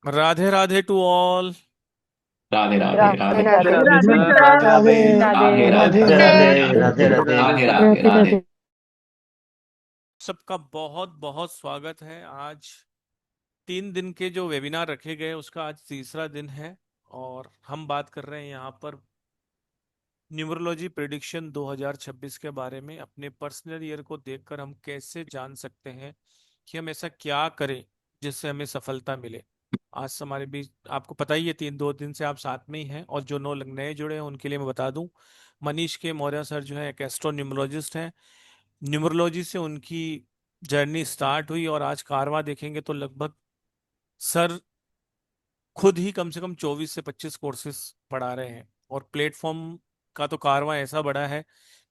Radhe Radhe to all. Radhe Radhe Radhe Radhe Radhe Radhe Radhe sir, sir. Radhe Radhe Radhe. Radhe Radhe Radhe Radhe Radhe Radhe Radhe Radhe Radhe Radhe. Radhe. Radhe Radhe Radhe Radhe. Radhe. सबका बहुत बहुत स्वागत है। आज 3 दिन के जो वेबिनार रखे गए उसका आज तीसरा दिन है और हम बात कर रहे हैं यहाँ पर न्यूमरोलॉजी प्रेडिक्शन 2026 के बारे में। अपने पर्सनल ईयर को देखकर हम कैसे जान सकते हैं कि हम ऐसा क्या करें जिससे हमें सफलता मिले। आज से हमारे बीच आपको पता ही है, 2 दिन से आप साथ में ही हैं और जो नए जुड़े हैं उनके लिए मैं बता दूं, मनीष के मौर्य सर जो है एक एस्ट्रो न्यूमरोलॉजिस्ट हैं। न्यूमरोलॉजी से उनकी जर्नी स्टार्ट हुई और आज कारवा देखेंगे तो लगभग सर खुद ही कम से कम 24 से 25 कोर्सेज पढ़ा रहे हैं और प्लेटफॉर्म का तो कारवां ऐसा बड़ा है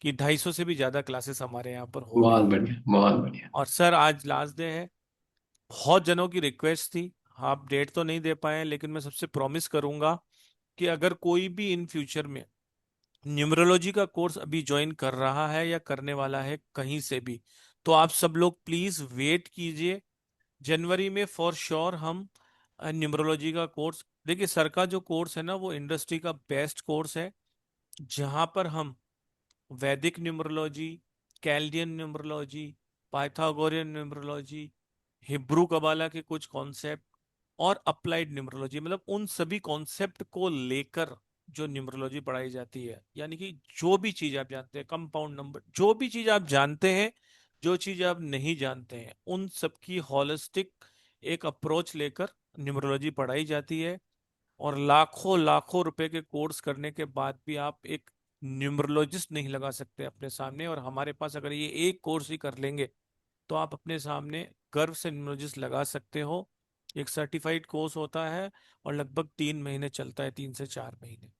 कि 250 से भी ज्यादा क्लासेस हमारे यहाँ पर हो बहुत रही हैं। बढ़िया, बहुत बढ़िया। और सर आज लास्ट डे है। बहुत जनों की रिक्वेस्ट थी, आप डेट तो नहीं दे पाए लेकिन मैं सबसे प्रॉमिस करूंगा कि अगर कोई भी इन फ्यूचर में न्यूमरोलॉजी का कोर्स अभी ज्वाइन कर रहा है या करने वाला है कहीं से भी, तो आप सब लोग प्लीज वेट कीजिए। जनवरी में फॉर श्योर हम न्यूमरोलॉजी का कोर्स, देखिए सर का जो कोर्स है ना वो इंडस्ट्री का बेस्ट कोर्स है, जहां पर हम वैदिक numerology, Chaldean numerology, Pythagorean numerology, Hebrew Kabbalah के कुछ कॉन्सेप्ट और अप्लाइड न्यूमरोलॉजी, मतलब उन सभी कॉन्सेप्ट को लेकर जो न्यूमरोलॉजी पढ़ाई जाती है, यानी कि जो भी चीज आप जानते हैं, कंपाउंड नंबर, जो भी चीज आप जानते हैं, जो चीज आप नहीं जानते हैं, उन सबकी हॉलिस्टिक एक अप्रोच लेकर न्यूमरोलॉजी पढ़ाई जाती है। और लाखों लाखों रुपए के कोर्स करने के बाद भी आप एक न्यूमरोलॉजिस्ट नहीं लगा सकते अपने सामने, और हमारे पास अगर ये एक कोर्स ही कर लेंगे तो आप अपने सामने गर्व से न्यूमरोलॉजिस्ट लगा सकते हो। एक सर्टिफाइड कोर्स होता है और लगभग 3 महीने चलता है, 3 से 4 महीने।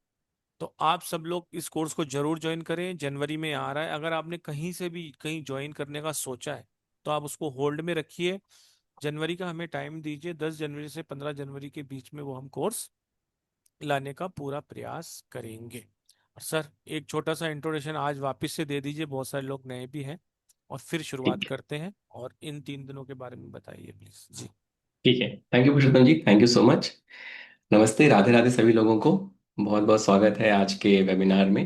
तो आप सब लोग इस कोर्स को जरूर ज्वाइन करें, जनवरी में आ रहा है। अगर आपने कहीं से भी कहीं ज्वाइन करने का सोचा है तो आप उसको होल्ड में रखिए। जनवरी का हमें टाइम दीजिए, 10 जनवरी से 15 जनवरी के बीच में वो हम कोर्स लाने का पूरा प्रयास करेंगे। और सर एक छोटा सा इंट्रोडक्शन आज वापस से दे दीजिए, बहुत सारे लोग नए भी हैं, और फिर शुरुआत ठीक है, करते हैं। और इन 3 दिनों के बारे में बताइए प्लीज जी। ठीक है। Thank you Purushottam ji, thank you so much. नमस्ते, राधे राधे सभी लोगों को। बहुत बहुत स्वागत है आज के वेबिनार में।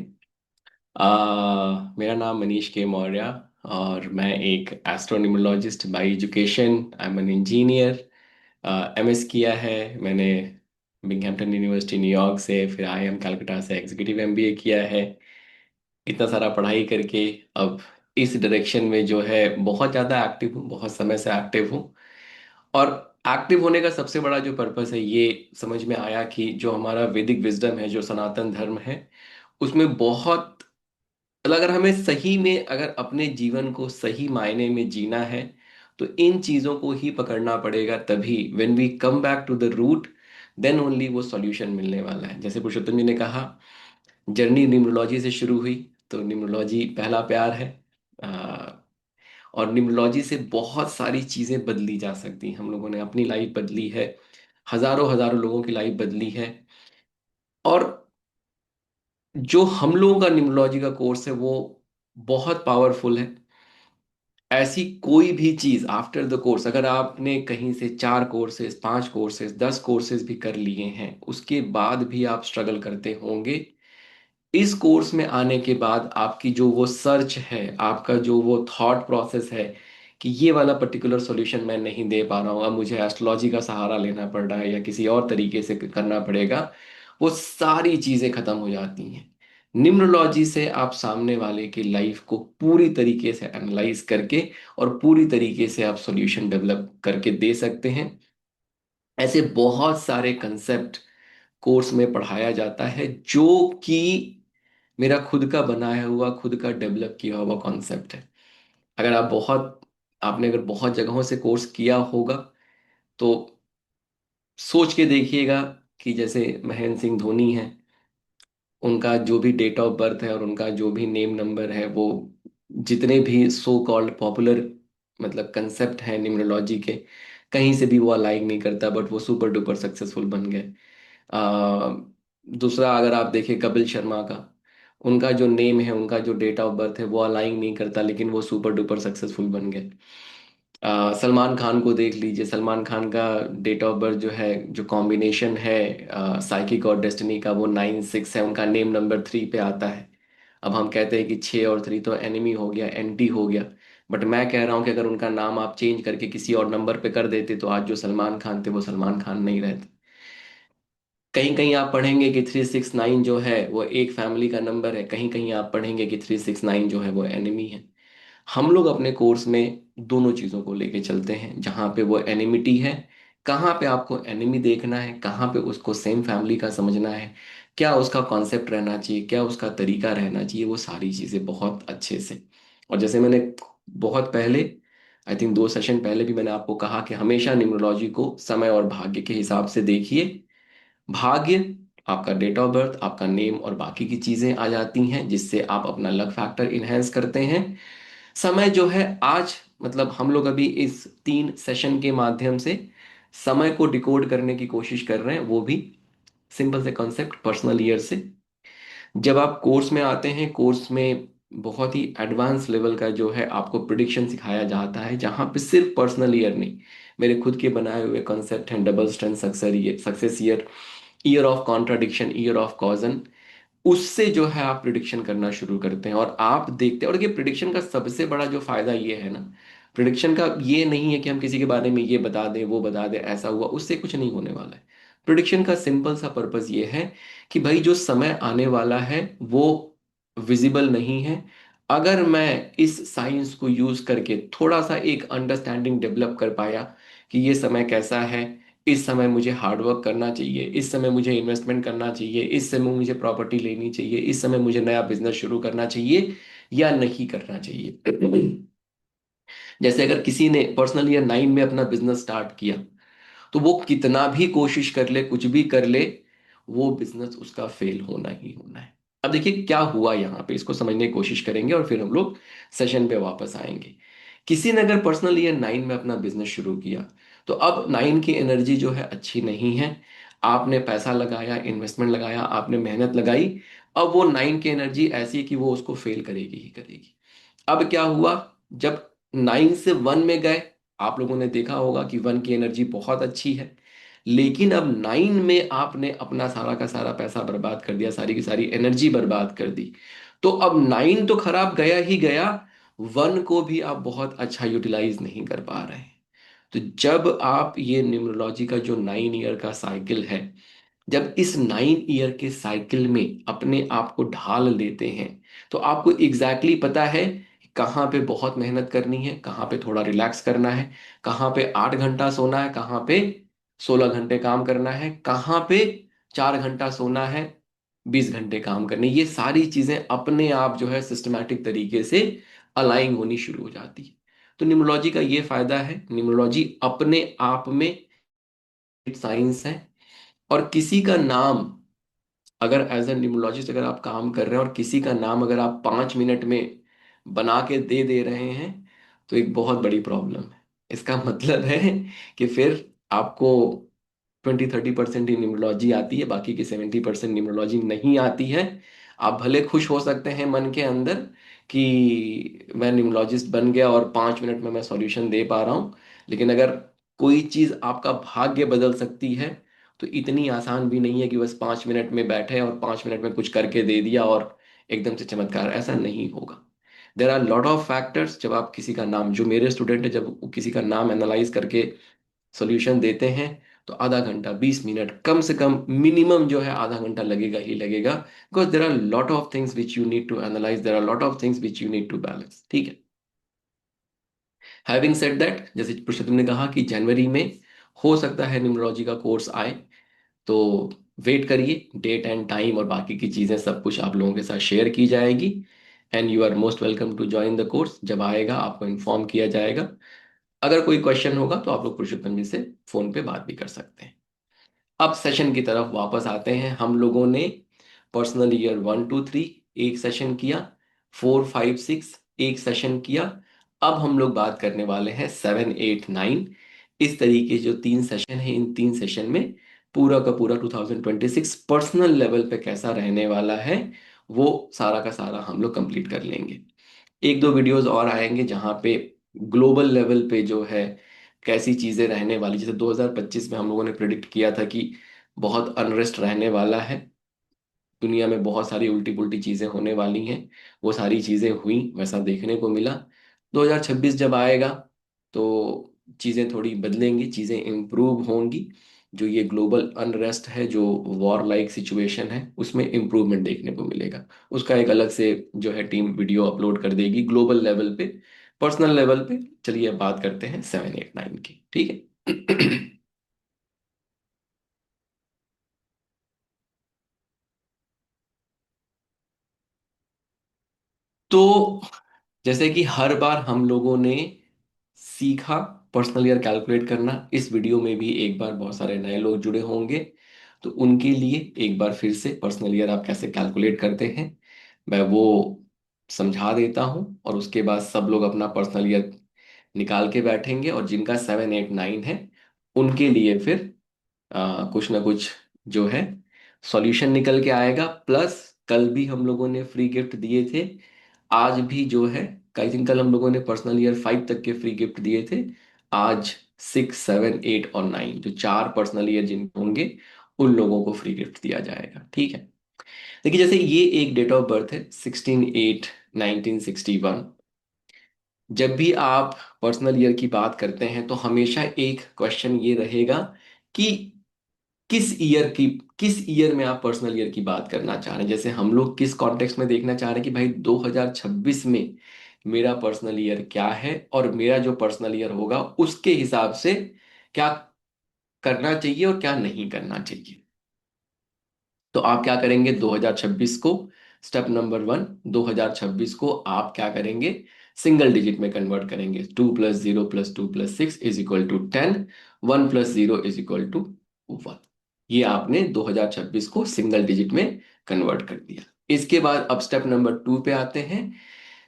मेरा नाम मनीष के मौर्य और मैं एक astronumerologist by education. I am an engineer. MS किया है मैंने बिंगहैम्पटन यूनिवर्सिटी न्यूयॉर्क से, फिर आईआईएम कलकत्ता से एग्जीक्यूटिव एमबीए किया है। इतना सारा पढ़ाई करके अब इस डायरेक्शन में जो है बहुत ज़्यादा एक्टिव हूँ, बहुत समय से एक्टिव हूँ। और एक्टिव होने का सबसे बड़ा जो पर्पस है, ये समझ में आया कि जो हमारा वैदिक विजडम है, जो सनातन धर्म है, उसमें बहुत, मतलब अगर हमें सही में, अगर अपने जीवन को सही मायने में जीना है तो इन चीज़ों को ही पकड़ना पड़ेगा। तभी when we come back to the root, then only वो सॉल्यूशन मिलने वाला है। जैसे पुरुषोत्तम जी ने कहा, जर्नी न्यूमरोलॉजी से शुरू हुई, तो न्यूमरोलॉजी पहला प्यार है। और न्यूमरोलॉजी से बहुत सारी चीजें बदली जा सकती हैं। हम लोगों ने अपनी लाइफ बदली है, हजारों हजारों लोगों की लाइफ बदली है। और जो हम लोगों का न्यूमरोलॉजी का कोर्स है वो बहुत पावरफुल है। ऐसी कोई भी चीज आफ्टर द कोर्स, अगर आपने कहीं से 4 कोर्सेज, 5 कोर्सेज, 10 कोर्सेज भी कर लिए हैं, उसके बाद भी आप स्ट्रगल करते होंगे, इस कोर्स में आने के बाद आपकी जो वो सर्च है, आपका जो वो थॉट प्रोसेस है कि ये वाला पर्टिकुलर सॉल्यूशन मैं नहीं दे पा रहा हूँ, अब मुझे एस्ट्रोलॉजी का सहारा लेना पड़ रहा है या किसी और तरीके से करना पड़ेगा, वो सारी चीजें खत्म हो जाती हैं। न्यूमरोलॉजी से आप सामने वाले की लाइफ को पूरी तरीके से एनालाइज करके और पूरी तरीके से आप सॉल्यूशन डेवलप करके दे सकते हैं। ऐसे बहुत सारे कंसेप्ट कोर्स में पढ़ाया जाता है, जो कि मेरा खुद का बनाया हुआ, खुद का डेवलप किया हुआ कॉन्सेप्ट है। अगर आप बहुत, आपने अगर बहुत जगहों से कोर्स किया होगा तो सोच के देखिएगा कि जैसे महेंद्र सिंह धोनी है, उनका जो भी डेट ऑफ बर्थ है और उनका जो भी नेम नंबर है, वो जितने भी सो कॉल्ड पॉपुलर, मतलब कंसेप्ट है न्यूमरोलॉजी के, कहीं से भी वो अलाइन नहीं करता, बट वो सुपर डुपर सक्सेसफुल बन गए। आ, दूसरा अगर आप देखें कपिल शर्मा का, उनका जो नेम है, उनका जो डेट ऑफ बर्थ है, वो अलाइन नहीं करता, लेकिन वो सुपर डुपर सक्सेसफुल बन गए। सलमान खान को देख लीजिए, सलमान खान का डेट ऑफ बर्थ जो है, जो कॉम्बिनेशन है साइकिक और डेस्टिनी का, वो 9 6 है, उनका नेम नंबर 3 पे आता है। अब हम कहते हैं कि 6 और 3 तो एनिमी हो गया, एंटी हो गया। बट मैं कह रहा हूँ कि अगर उनका नाम आप चेंज करके किसी और नंबर पे कर देते तो आज जो सलमान खान थे वो सलमान खान नहीं रहते। कहीं कहीं आप पढ़ेंगे कि 3 6 9 जो है वो एक फैमिली का नंबर है, कहीं कहीं आप पढ़ेंगे कि 3 6 9 जो है वो एनिमी है। हम लोग अपने कोर्स में दोनों चीजों को लेके चलते हैं, जहां पे वो एनिमिटी है, कहाँ पे आपको एनिमी देखना है, कहाँ पे उसको सेम फैमिली का समझना है, क्या उसका कॉन्सेप्ट रहना चाहिए, क्या उसका तरीका रहना चाहिए, वो सारी चीजें बहुत अच्छे से। और जैसे मैंने बहुत पहले, आई थिंक 2 सेशन पहले भी मैंने आपको कहा कि हमेशा न्यूमरोलॉजी को समय और भाग्य के हिसाब से देखिए। भाग्य, आपका डेट ऑफ बर्थ, आपका नेम और बाकी की चीजें आ जाती हैं जिससे आप अपना लक फैक्टर इनहेंस करते हैं। समय जो है आज, मतलब हम लोग अभी इस 3 सेशन के माध्यम से समय को डिकोड करने की कोशिश कर रहे हैं, वो भी सिंपल से कॉन्सेप्ट पर्सनल ईयर से। जब आप कोर्स में आते हैं, कोर्स में बहुत ही एडवांस लेवल का जो है आपको प्रिडिक्शन सिखाया जाता है, जहां पे सिर्फ पर्सनल ईयर नहीं, मेरे खुद के बनाए हुए कॉन्सेप्ट हैं, double strength success year, year of contradiction, year of caution, उससे जो है आप प्रिडिक्शन करना शुरू करते हैं और आप देखते हैं। और ये प्रिडिक्शन का सबसे बड़ा जो फायदा ये है ना, प्रिडिक्शन का ये नहीं है कि हम किसी के बारे में ये बता दें, वो बता दें, ऐसा हुआ, उससे कुछ नहीं होने वाला है। प्रिडिक्शन का सिंपल सा पर्पस ये है कि भाई जो समय आने वाला है वो विजिबल नहीं है। अगर मैं इस साइंस को यूज करके थोड़ा सा एक अंडरस्टैंडिंग डेवलप कर पाया कि ये समय कैसा है, इस समय मुझे हार्डवर्क करना चाहिए, इस समय मुझे इन्वेस्टमेंट करना चाहिए, इस समय मुझे प्रॉपर्टी लेनी चाहिए, इस समय मुझे नया बिजनेस शुरू करना चाहिए या नहीं करना चाहिए। जैसे अगर किसी ने पर्सनल ईयर 9 में अपना बिजनेस स्टार्ट किया, तो वो कितना भी कोशिश कर ले, कुछ भी कर ले, वो बिजनेस उसका फेल होना ही होना है। अब देखिए क्या हुआ यहाँ पे, इसको समझने की कोशिश करेंगे और फिर हम लोग सेशन पे वापस आएंगे। किसी ने अगर पर्सनल ईयर 9 में अपना बिजनेस शुरू किया, तो अब 9 की एनर्जी जो है अच्छी नहीं है। आपने पैसा लगाया, इन्वेस्टमेंट लगाया, आपने मेहनत लगाई, अब वो 9 की एनर्जी ऐसी है कि वो उसको फेल करेगी ही करेगी। अब क्या हुआ, जब 9 से 1 में गए, आप लोगों ने देखा होगा कि 1 की एनर्जी बहुत अच्छी है, लेकिन अब 9 में आपने अपना सारा का सारा पैसा बर्बाद कर दिया, सारी की सारी एनर्जी बर्बाद कर दी। तो अब 9 तो खराब गया ही गया, 1 को भी आप बहुत अच्छा यूटिलाइज नहीं कर पा रहे हैं। तो जब आप ये न्यूमरोलॉजी का जो 9 ईयर का साइकिल है, जब इस 9 ईयर के साइकिल में अपने आप को ढाल लेते हैं, तो आपको एग्जैक्टली पता है कि कहाँ पे बहुत मेहनत करनी है, कहाँ पे थोड़ा रिलैक्स करना है, कहाँ पे 8 घंटा सोना है, कहाँ पे 16 घंटे काम करना है, कहाँ पे 4 घंटा सोना है, 20 घंटे काम करने, ये सारी चीजें अपने आप जो है सिस्टमैटिक तरीके से अलाइन होनी शुरू हो जाती है। तो न्यूमरोलॉजी का ये फायदा है, न्यूमरोलॉजी अपने आप में साइंस है। और किसी का नाम, अगर एज ए न्यूमरोलॉजिस्ट अगर आप काम कर रहे हैं और किसी का नाम अगर आप 5 मिनट में बना के दे दे रहे हैं, तो एक बहुत बड़ी प्रॉब्लम है। इसका मतलब है कि फिर आपको 20 30% ही न्यूमरोलॉजी आती है, बाकी की 70% न्यूमरोलॉजी नहीं आती है। आप भले खुश हो सकते हैं मन के अंदर कि मैं न्यूमरोलॉजिस्ट बन गया और 5 मिनट में मैं सॉल्यूशन दे पा रहा हूँ, लेकिन अगर कोई चीज़ आपका भाग्य बदल सकती है, तो इतनी आसान भी नहीं है कि बस 5 मिनट में बैठे और 5 मिनट में कुछ करके दे दिया और एकदम से चमत्कार, ऐसा नहीं होगा। There are lot of factors. जब आप किसी का नाम, जो मेरे स्टूडेंट है, जब वो किसी का नाम एनालाइज करके सॉल्यूशन देते हैं, तो आधा घंटा, 20 मिनट, कम से कम मिनिमम जो है आधा घंटा लगेगा ही लगेगा, because there are lot of things which you need to analyse, there are lot of things which you need to balance. ठीक है। हैविंग सेड दैट, जैसे पुरुषोत्तम ने कहा कि जनवरी में हो सकता है न्यूमरोलॉजी का कोर्स आए, तो वेट करिए, डेट एंड टाइम और बाकी की चीज़ें सब कुछ आप लोगों के साथ शेयर की जाएगी। And you are most welcome to join the course. जब आएगा आपको इन्फॉर्म किया जाएगा। अगर कोई क्वेश्चन होगा तो आप लोग पुरुषोत्तम जी से फोन पे बात भी कर सकते हैं। अब सेशन की तरफ वापस आते हैं। हम लोगों ने पर्सनल ईयर 1 2 3 एक सेशन किया, 4 5 6 एक सेशन किया। अब हम लोग बात करने वाले हैं 7 8 9। इस तरीके जो 3 सेशन है, इन 3 सेशन में पूरा का पूरा 2026 पर्सनल लेवल पे कैसा रहने वाला है, वो सारा का सारा हम लोग कंप्लीट कर लेंगे। एक दो वीडियोस और आएंगे जहाँ पे ग्लोबल लेवल पे जो है कैसी चीजें रहने वाली, जैसे 2025 में हम लोगों ने प्रिडिक्ट किया था कि बहुत अनरेस्ट रहने वाला है, दुनिया में बहुत सारी उल्टी पुल्टी चीजें होने वाली हैं, वो सारी चीजें हुई, वैसा देखने को मिला। 2026 जब आएगा तो चीजें थोड़ी बदलेंगी, चीजें इम्प्रूव होंगी। जो ये ग्लोबल अनरेस्ट है, जो वॉर लाइक सिचुएशन है, उसमें इम्प्रूवमेंट देखने को मिलेगा। उसका एक अलग से जो है टीम वीडियो अपलोड कर देगी ग्लोबल लेवल पे, पर्सनल लेवल पे। चलिए अब बात करते हैं 7 8 9 की, ठीक है। तो जैसे कि हर बार हम लोगों ने सीखा पर्सनल ईयर कैलकुलेट करना, इस वीडियो में भी एक बार बहुत सारे नए लोग जुड़े होंगे, तो उनके लिए एक बार फिर से पर्सनल ईयर आप कैसे कैलकुलेट करते हैं मैं वो समझा देता हूं, और उसके बाद सब लोग अपना पर्सनल ईयर निकाल के बैठेंगे, और जिनका 7 8 9 है उनके लिए फिर कुछ ना कुछ जो है सॉल्यूशन निकल के आएगा। प्लस कल भी हम लोगों ने फ्री गिफ्ट दिए थे, आज भी जो है, आई थिंक कल हम लोगों ने पर्सनल ईयर 5 तक के फ्री गिफ्ट दिए थे। आज 6 7 8 और 9, जो चार पर्सनल ईयर जिन होंगे उन लोगों को फ्री गिफ्ट दिया जाएगा, ठीक है। देखिए जैसे ये एक डेट ऑफ बर्थ है 16 8 1961। जब भी आप पर्सनल ईयर की बात करते हैं तो हमेशा एक क्वेश्चन ये रहेगा कि किस ईयर में आप पर्सनल ईयर की बात करना चाह रहे हैं। जैसे हम लोग किस कॉन्टेक्स्ट में देखना चाह रहे हैं कि भाई 2026 में मेरा पर्सनल ईयर क्या है, और मेरा जो पर्सनल ईयर होगा उसके हिसाब से क्या करना चाहिए और क्या नहीं करना चाहिए। तो आप क्या करेंगे 2026 को, स्टेप नंबर 1, 2026 को आप क्या करेंगे, सिंगल डिजिट में कन्वर्ट करेंगे। 2 + 0 + 2 + 6 = 10, 1 + 0 = 1। ये आपने 2026 को सिंगल डिजिट में कन्वर्ट कर दिया। इसके बाद अब स्टेप नंबर 2 पे आते हैं।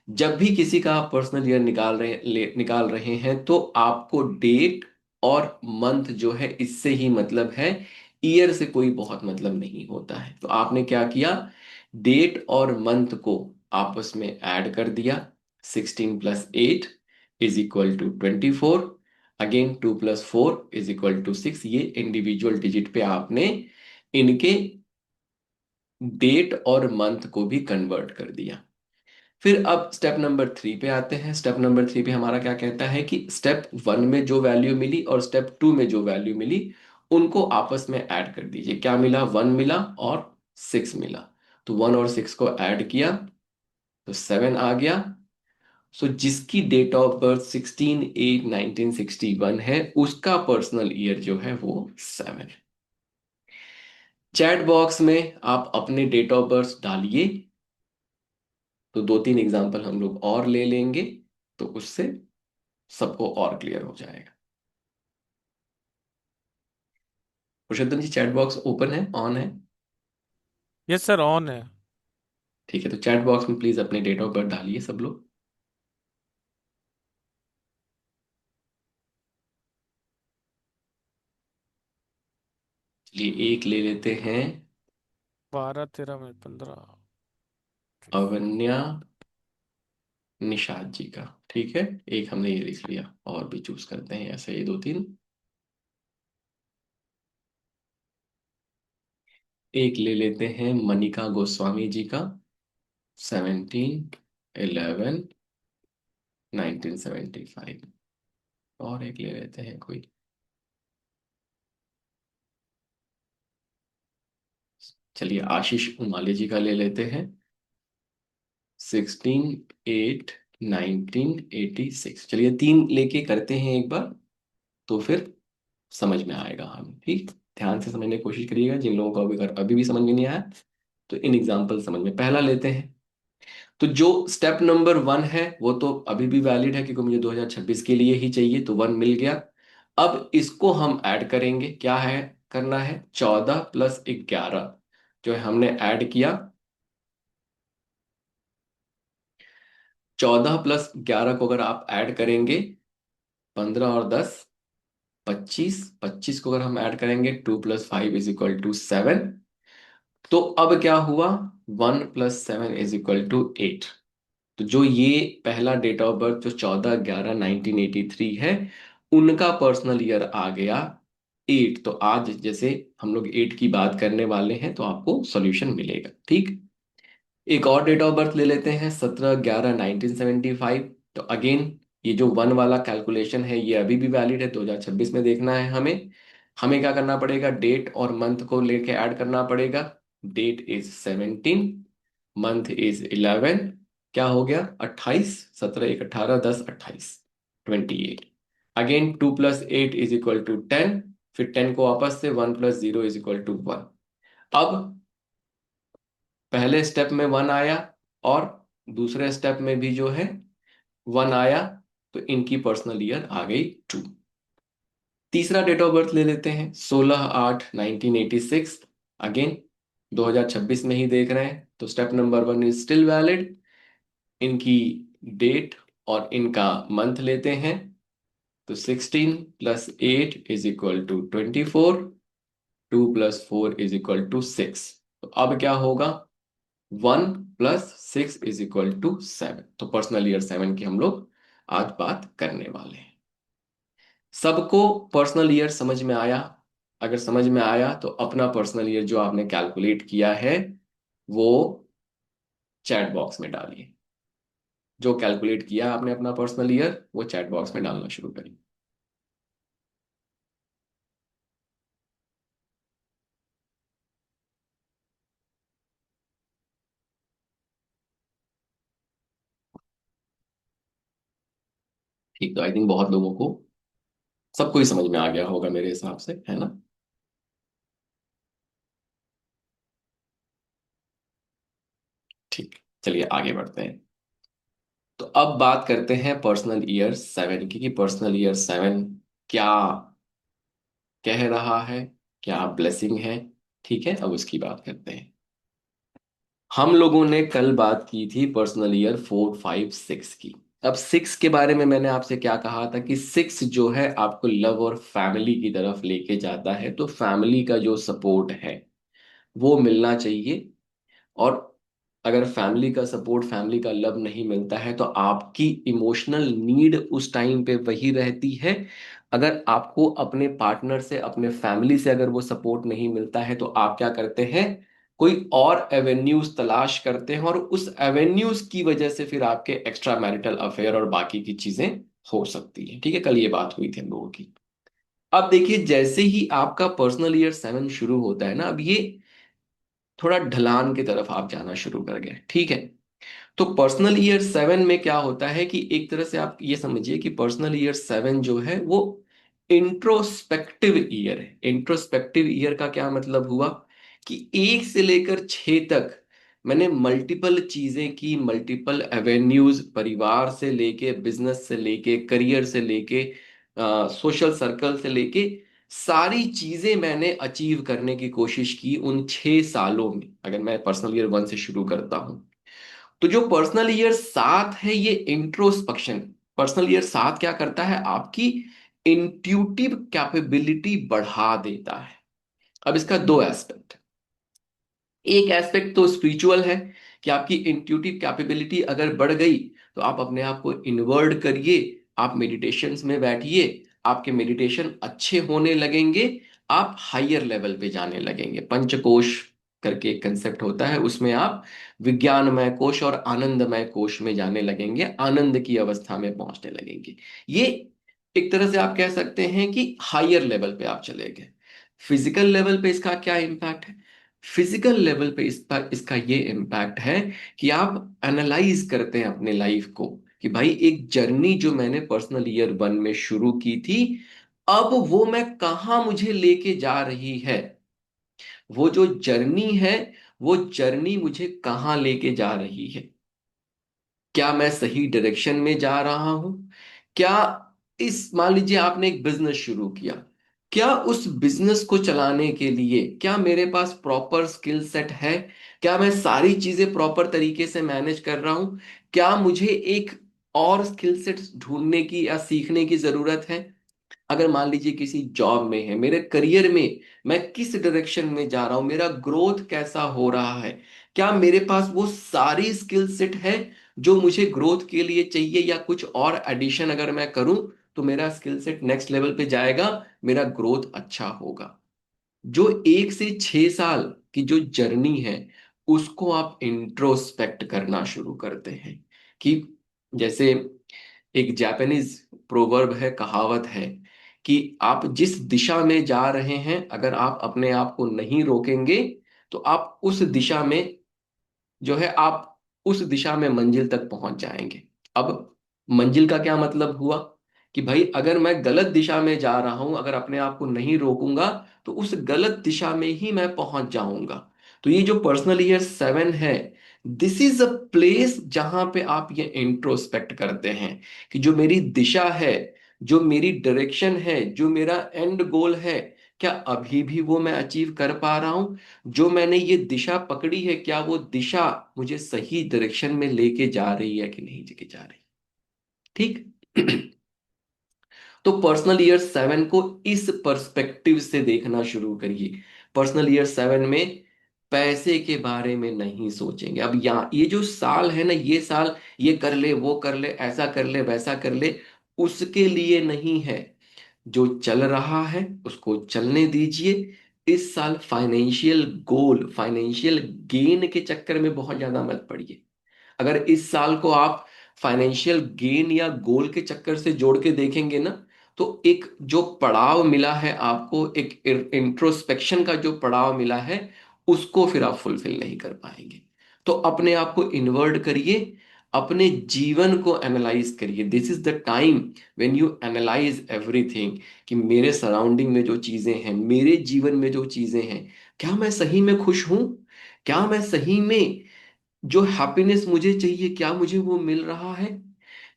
जब भी किसी का आप पर्सनल ईयर निकाल रहे हैं तो आपको डेट और मंथ जो है इससे ही मतलब है, ईयर से कोई बहुत मतलब नहीं होता है। तो आपने क्या किया, डेट और मंथ को आपस में ऐड कर दिया। 16 + 8 = 24। अगेन 2 + 4 = 6। ये इंडिविजुअल डिजिट पे आपने इनके डेट और मंथ को भी कन्वर्ट कर दिया। फिर अब स्टेप नंबर 3 पे आते हैं। स्टेप नंबर 3 पे हमारा क्या कहता है कि स्टेप 1 में जो वैल्यू मिली और स्टेप 2 में जो वैल्यू मिली उनको आपस में ऐड कर दीजिए। क्या मिला, 1 मिला और 6 मिला। तो 1 और 6 को ऐड किया तो 7 आ गया। सो जिसकी डेट ऑफ बर्थ 16 8 1961 है उसका पर्सनल ईयर जो है वो 7 है। चैट बॉक्स में आप अपने डेट ऑफ बर्थ डालिए, तो 2 3 एग्जांपल हम लोग और ले लेंगे, तो उससे सबको और क्लियर हो जाएगा। पुरुषोत्तम जी चैट बॉक्स ओपन है, ऑन है? यस सर, ऑन है। ठीक है, तो चैट बॉक्स में प्लीज अपने डेट ऑफ बर्थ डालिए सब लोग। चलिए एक ले लेते हैं, 12 13 में 15। अवन्या निषाद जी का। ठीक है, एक हमने ये लिख लिया, और भी चूज करते हैं ऐसे ये 2 3। एक ले लेते हैं मनिका गोस्वामी जी का, 17 11 1975। और एक ले लेते हैं कोई, चलिए आशीष उमाले जी का ले लेते हैं, 16 8 1986। चलिए 3 लेके करते हैं एक बार, तो फिर समझ में आएगा हमें। ठीक, ध्यान से समझने की कोशिश करिएगा, जिन लोगों को अभी अगर अभी भी समझ में नहीं आया तो इन एग्जाम्पल समझ में। पहला लेते हैं, तो जो स्टेप नंबर 1 है वो तो अभी भी वैलिड है क्योंकि मुझे 2026 के लिए ही चाहिए, तो 1 मिल गया। अब इसको हम ऐड करेंगे, क्या है करना है, 14 + 11 जो है हमने ऐड किया। 14 + 11 को अगर आप ऐड करेंगे, 15 और 10 25, 25 को अगर हम ऐड करेंगे 2 + 5 = 7। तो अब क्या हुआ, 1 + 7 = 8। तो जो ये पहला डेट ऑफ बर्थ जो 14/11/1983 है, उनका पर्सनल ईयर आ गया 8। तो आज जैसे हम लोग 8 की बात करने वाले हैं, तो आपको सॉल्यूशन मिलेगा। ठीक। एक और डेट ऑफ बर्थ ले लेते हैं, 17/11/1975। तो अगेन ये जो वन वाला कैलकुलेशन है ये अभी भी वैलिड है, 2026 में देखना है हमें। हमें क्या करना पड़ेगा, डेट और मंथ को लेके ऐड करना पड़ेगा। डेट इज 17, मंथ इज 11, क्या हो गया 28, 17 1 18 10 28 28। अगेन 2 + 8 = 10, फिर 10 को वापस से 1 + 0 = 1। अब पहले स्टेप में 1 आया और दूसरे स्टेप में भी जो है 1 आया, तो इनकी पर्सनल ईयर आ गई 2। तीसरा डेट ऑफ बर्थ ले लेते हैं, 16/8/1986। अगेन 2026 में ही देख रहे हैं, तो step number 1 is still valid. इनकी डेट और इनका मंथ लेते हैं, तो 16 + 8 = 24, 2 + 4 = 6। तो अब क्या होगा, 1 + 6 = 7। तो पर्सनल ईयर 7 की हम लोग आज बात करने वाले हैं। सबको पर्सनल ईयर समझ में आया? अगर समझ में आया तो अपना पर्सनल ईयर जो आपने कैलकुलेट किया है वो चैट बॉक्स में डालिए। जो कैलकुलेट किया आपने अपना पर्सनल ईयर वो चैट बॉक्स में डालना शुरू करिए। ठीक। तो आई थिंक बहुत लोगों को सबको ही समझ में आ गया होगा मेरे हिसाब से, है ना? ठीक, चलिए आगे बढ़ते हैं। तो अब बात करते हैं पर्सनल ईयर 7 की, कि पर्सनल ईयर 7 क्या कह रहा है, क्या ब्लेसिंग है। ठीक है, अब उसकी बात करते हैं। हम लोगों ने कल बात की थी पर्सनल ईयर 4 5 6 की। अब 6 के बारे में मैंने आपसे क्या कहा था, कि 6 जो है आपको लव और फैमिली की तरफ लेके जाता है। तो फैमिली का जो सपोर्ट है वो मिलना चाहिए। और अगर फैमिली का सपोर्ट, फैमिली का लव नहीं मिलता है, तो आपकी इमोशनल नीड उस टाइम पे वही रहती है। अगर आपको अपने पार्टनर से, अपने फैमिली से अगर वो सपोर्ट नहीं मिलता है, तो आप क्या करते हैं, कोई और एवेन्यूज तलाश करते हैं, और उस एवेन्यूज की वजह से फिर आपके एक्स्ट्रा मैरिटल अफेयर और बाकी की चीजें हो सकती हैं। ठीक है, कल ये बात हुई थी हम लोगों की। अब देखिए, जैसे ही आपका पर्सनल ईयर 7 शुरू होता है ना, अब ये थोड़ा ढलान की तरफ आप जाना शुरू कर गए। ठीक है। तो पर्सनल ईयर 7 में क्या होता है, कि एक तरह से आप ये समझिए कि पर्सनल ईयर 7 जो है वो इंट्रोस्पेक्टिव ईयर है। इंट्रोस्पेक्टिव ईयर का क्या मतलब हुआ, कि 1 से लेकर 6 तक मैंने मल्टीपल चीजें की, मल्टीपल एवेन्यूज, परिवार से लेके, बिजनेस से लेके, करियर से लेके, सोशल सर्कल से लेके, सारी चीजें मैंने अचीव करने की कोशिश की उन 6 सालों में, अगर मैं पर्सनल ईयर 1 से शुरू करता हूं। तो जो पर्सनल ईयर 7 है ये इंट्रोस्पेक्शन। पर्सनल ईयर 7 क्या करता है, आपकी इंट्यूटिव कैपेबिलिटी बढ़ा देता है। अब इसका दो एस्पेक्ट। एक एस्पेक्ट तो स्पिरिचुअल है, कि आपकी इंट्यूटिव कैपेबिलिटी अगर बढ़ गई, तो आप अपने आप को इनवर्ड करिए, आप मेडिटेशंस में बैठिए, आपके मेडिटेशन अच्छे होने लगेंगे, आप हायर लेवल पे जाने लगेंगे। पंचकोश करके एक कंसेप्ट होता है, उसमें आप विज्ञानमय कोश और आनंदमय कोश में जाने लगेंगे, आनंद की अवस्था में पहुंचने लगेंगे। ये एक तरह से आप कह सकते हैं कि हायर लेवल पे आप चले गए। फिजिकल लेवल पे इसका क्या इम्पैक्ट है, फिजिकल लेवल पे इस पर इसका ये इम्पैक्ट है, कि आप एनालाइज करते हैं अपने लाइफ को, कि भाई एक जर्नी जो मैंने पर्सनल ईयर 1 में शुरू की थी, अब वो मैं कहाँ मुझे लेके जा रही है। वो जो जर्नी है, वो जर्नी मुझे कहाँ लेके जा रही है। क्या मैं सही डायरेक्शन में जा रहा हूं? क्या इस मान लीजिए आपने एक बिजनेस शुरू किया, क्या उस बिजनेस को चलाने के लिए क्या मेरे पास प्रॉपर स्किल सेट है? क्या मैं सारी चीजें प्रॉपर तरीके से मैनेज कर रहा हूं? क्या मुझे एक और स्किल सेट ढूंढने की या सीखने की जरूरत है? अगर मान लीजिए किसी जॉब में है, मेरे करियर में मैं किस डायरेक्शन में जा रहा हूं, मेरा ग्रोथ कैसा हो रहा है, क्या मेरे पास वो सारी स्किल सेट है जो मुझे ग्रोथ के लिए चाहिए, या कुछ और एडिशन अगर मैं करूं तो मेरा स्किल सेट नेक्स्ट लेवल पे जाएगा, मेरा ग्रोथ अच्छा होगा। जो 1 से 6 साल की जो जर्नी है, उसको आप इंट्रोस्पेक्ट करना शुरू करते हैं। कि जैसे एक जापानीज प्रोवर्ब है, कहावत है, कि आप जिस दिशा में जा रहे हैं अगर आप अपने आप को नहीं रोकेंगे तो आप उस दिशा में जो है आप उस दिशा में मंजिल तक पहुंच जाएंगे। अब मंजिल का क्या मतलब हुआ, कि भाई अगर मैं गलत दिशा में जा रहा हूं, अगर अपने आप को नहीं रोकूंगा तो उस गलत दिशा में ही मैं पहुंच जाऊंगा। तो ये जो पर्सनल ईयर 7 है, दिस इज अ प्लेस जहां पे आप ये इंट्रोस्पेक्ट करते हैं कि जो मेरी दिशा है, जो मेरी डायरेक्शन है, जो मेरा एंड गोल है, क्या अभी भी वो मैं अचीव कर पा रहा हूं? जो मैंने ये दिशा पकड़ी है, क्या वो दिशा मुझे सही डायरेक्शन में लेके जा रही है कि नहीं लेके जा रही? ठीक। तो पर्सनल ईयर 7 को इस पर्सपेक्टिव से देखना शुरू करिए। पर्सनल ईयर 7 में पैसे के बारे में नहीं सोचेंगे। अब यहाँ ये जो साल है ना, ये साल ये कर ले, वो कर ले, ऐसा कर ले, वैसा कर ले, उसके लिए नहीं है। जो चल रहा है उसको चलने दीजिए। इस साल फाइनेंशियल गोल, फाइनेंशियल गेन के चक्कर में बहुत ज्यादा मत पड़िए। अगर इस साल को आप फाइनेंशियल गेन या गोल के चक्कर से जोड़ के देखेंगे ना, तो एक जो पड़ाव मिला है आपको, एक इंट्रोस्पेक्शन का जो पड़ाव मिला है, उसको फिर आप फुलफिल नहीं कर पाएंगे। तो अपने आप को इन्वर्ट करिए, अपने जीवन को एनालाइज करिए। This is the time when you analyse everything, कि मेरे सराउंडिंग में जो चीजें हैं, मेरे जीवन में जो चीजें हैं, क्या मैं सही में खुश हूं? क्या मैं सही में जो हैप्पीनेस मुझे चाहिए, क्या मुझे वो मिल रहा है?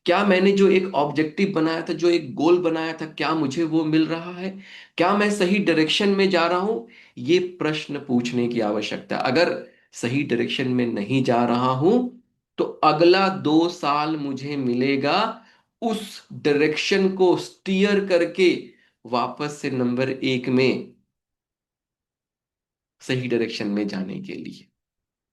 क्या मैंने जो एक ऑब्जेक्टिव बनाया था, जो एक गोल बनाया था, क्या मुझे वो मिल रहा है? क्या मैं सही डायरेक्शन में जा रहा हूं? ये प्रश्न पूछने की आवश्यकता है। अगर सही डायरेक्शन में नहीं जा रहा हूं तो अगला 2 साल मुझे मिलेगा उस डायरेक्शन को स्टीयर करके वापस से नंबर 1 में सही डायरेक्शन में जाने के लिए।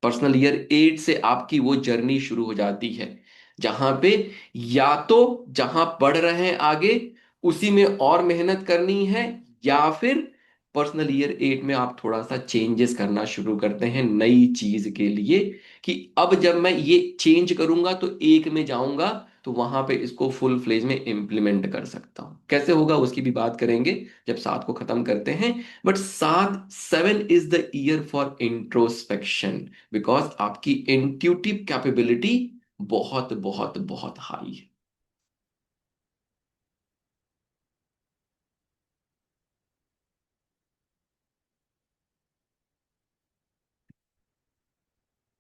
पर्सनल ईयर 8 से आपकी वो जर्नी शुरू हो जाती है, जहां पे या तो जहां पढ़ रहे हैं आगे उसी में और मेहनत करनी है, या फिर पर्सनल ईयर 8 में आप थोड़ा सा चेंजेस करना शुरू करते हैं नई चीज के लिए, कि अब जब मैं ये चेंज करूंगा तो 1 में जाऊंगा तो वहां पे इसको फुल फ्लेज में इम्प्लीमेंट कर सकता हूं। कैसे होगा उसकी भी बात करेंगे जब 7 को खत्म करते हैं। But 7 is the year for introspection, because आपकी इंट्यूटिव कैपेबिलिटी बहुत बहुत बहुत हाई है।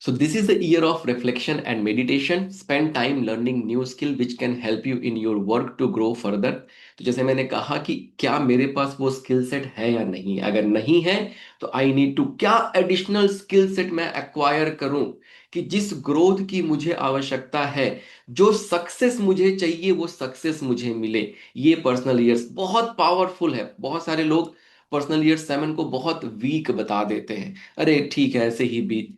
So this is the year of reflection and meditation. Spend time learning new skill which can help you in your work to grow further. तो जैसे मैंने कहा कि क्या मेरे पास वो स्किल सेट है या नहीं, अगर नहीं है तो आई नीड टू, क्या एडिशनल स्किल सेट मैं एक्वायर करूं कि जिस ग्रोथ की मुझे आवश्यकता है, जो सक्सेस मुझे चाहिए वो सक्सेस मुझे मिले। ये पर्सनल ईयर्स बहुत पावरफुल है। बहुत सारे लोग पर्सनल ईयर 7 को बहुत वीक बता देते हैं, अरे ठीक है ऐसे ही बीत।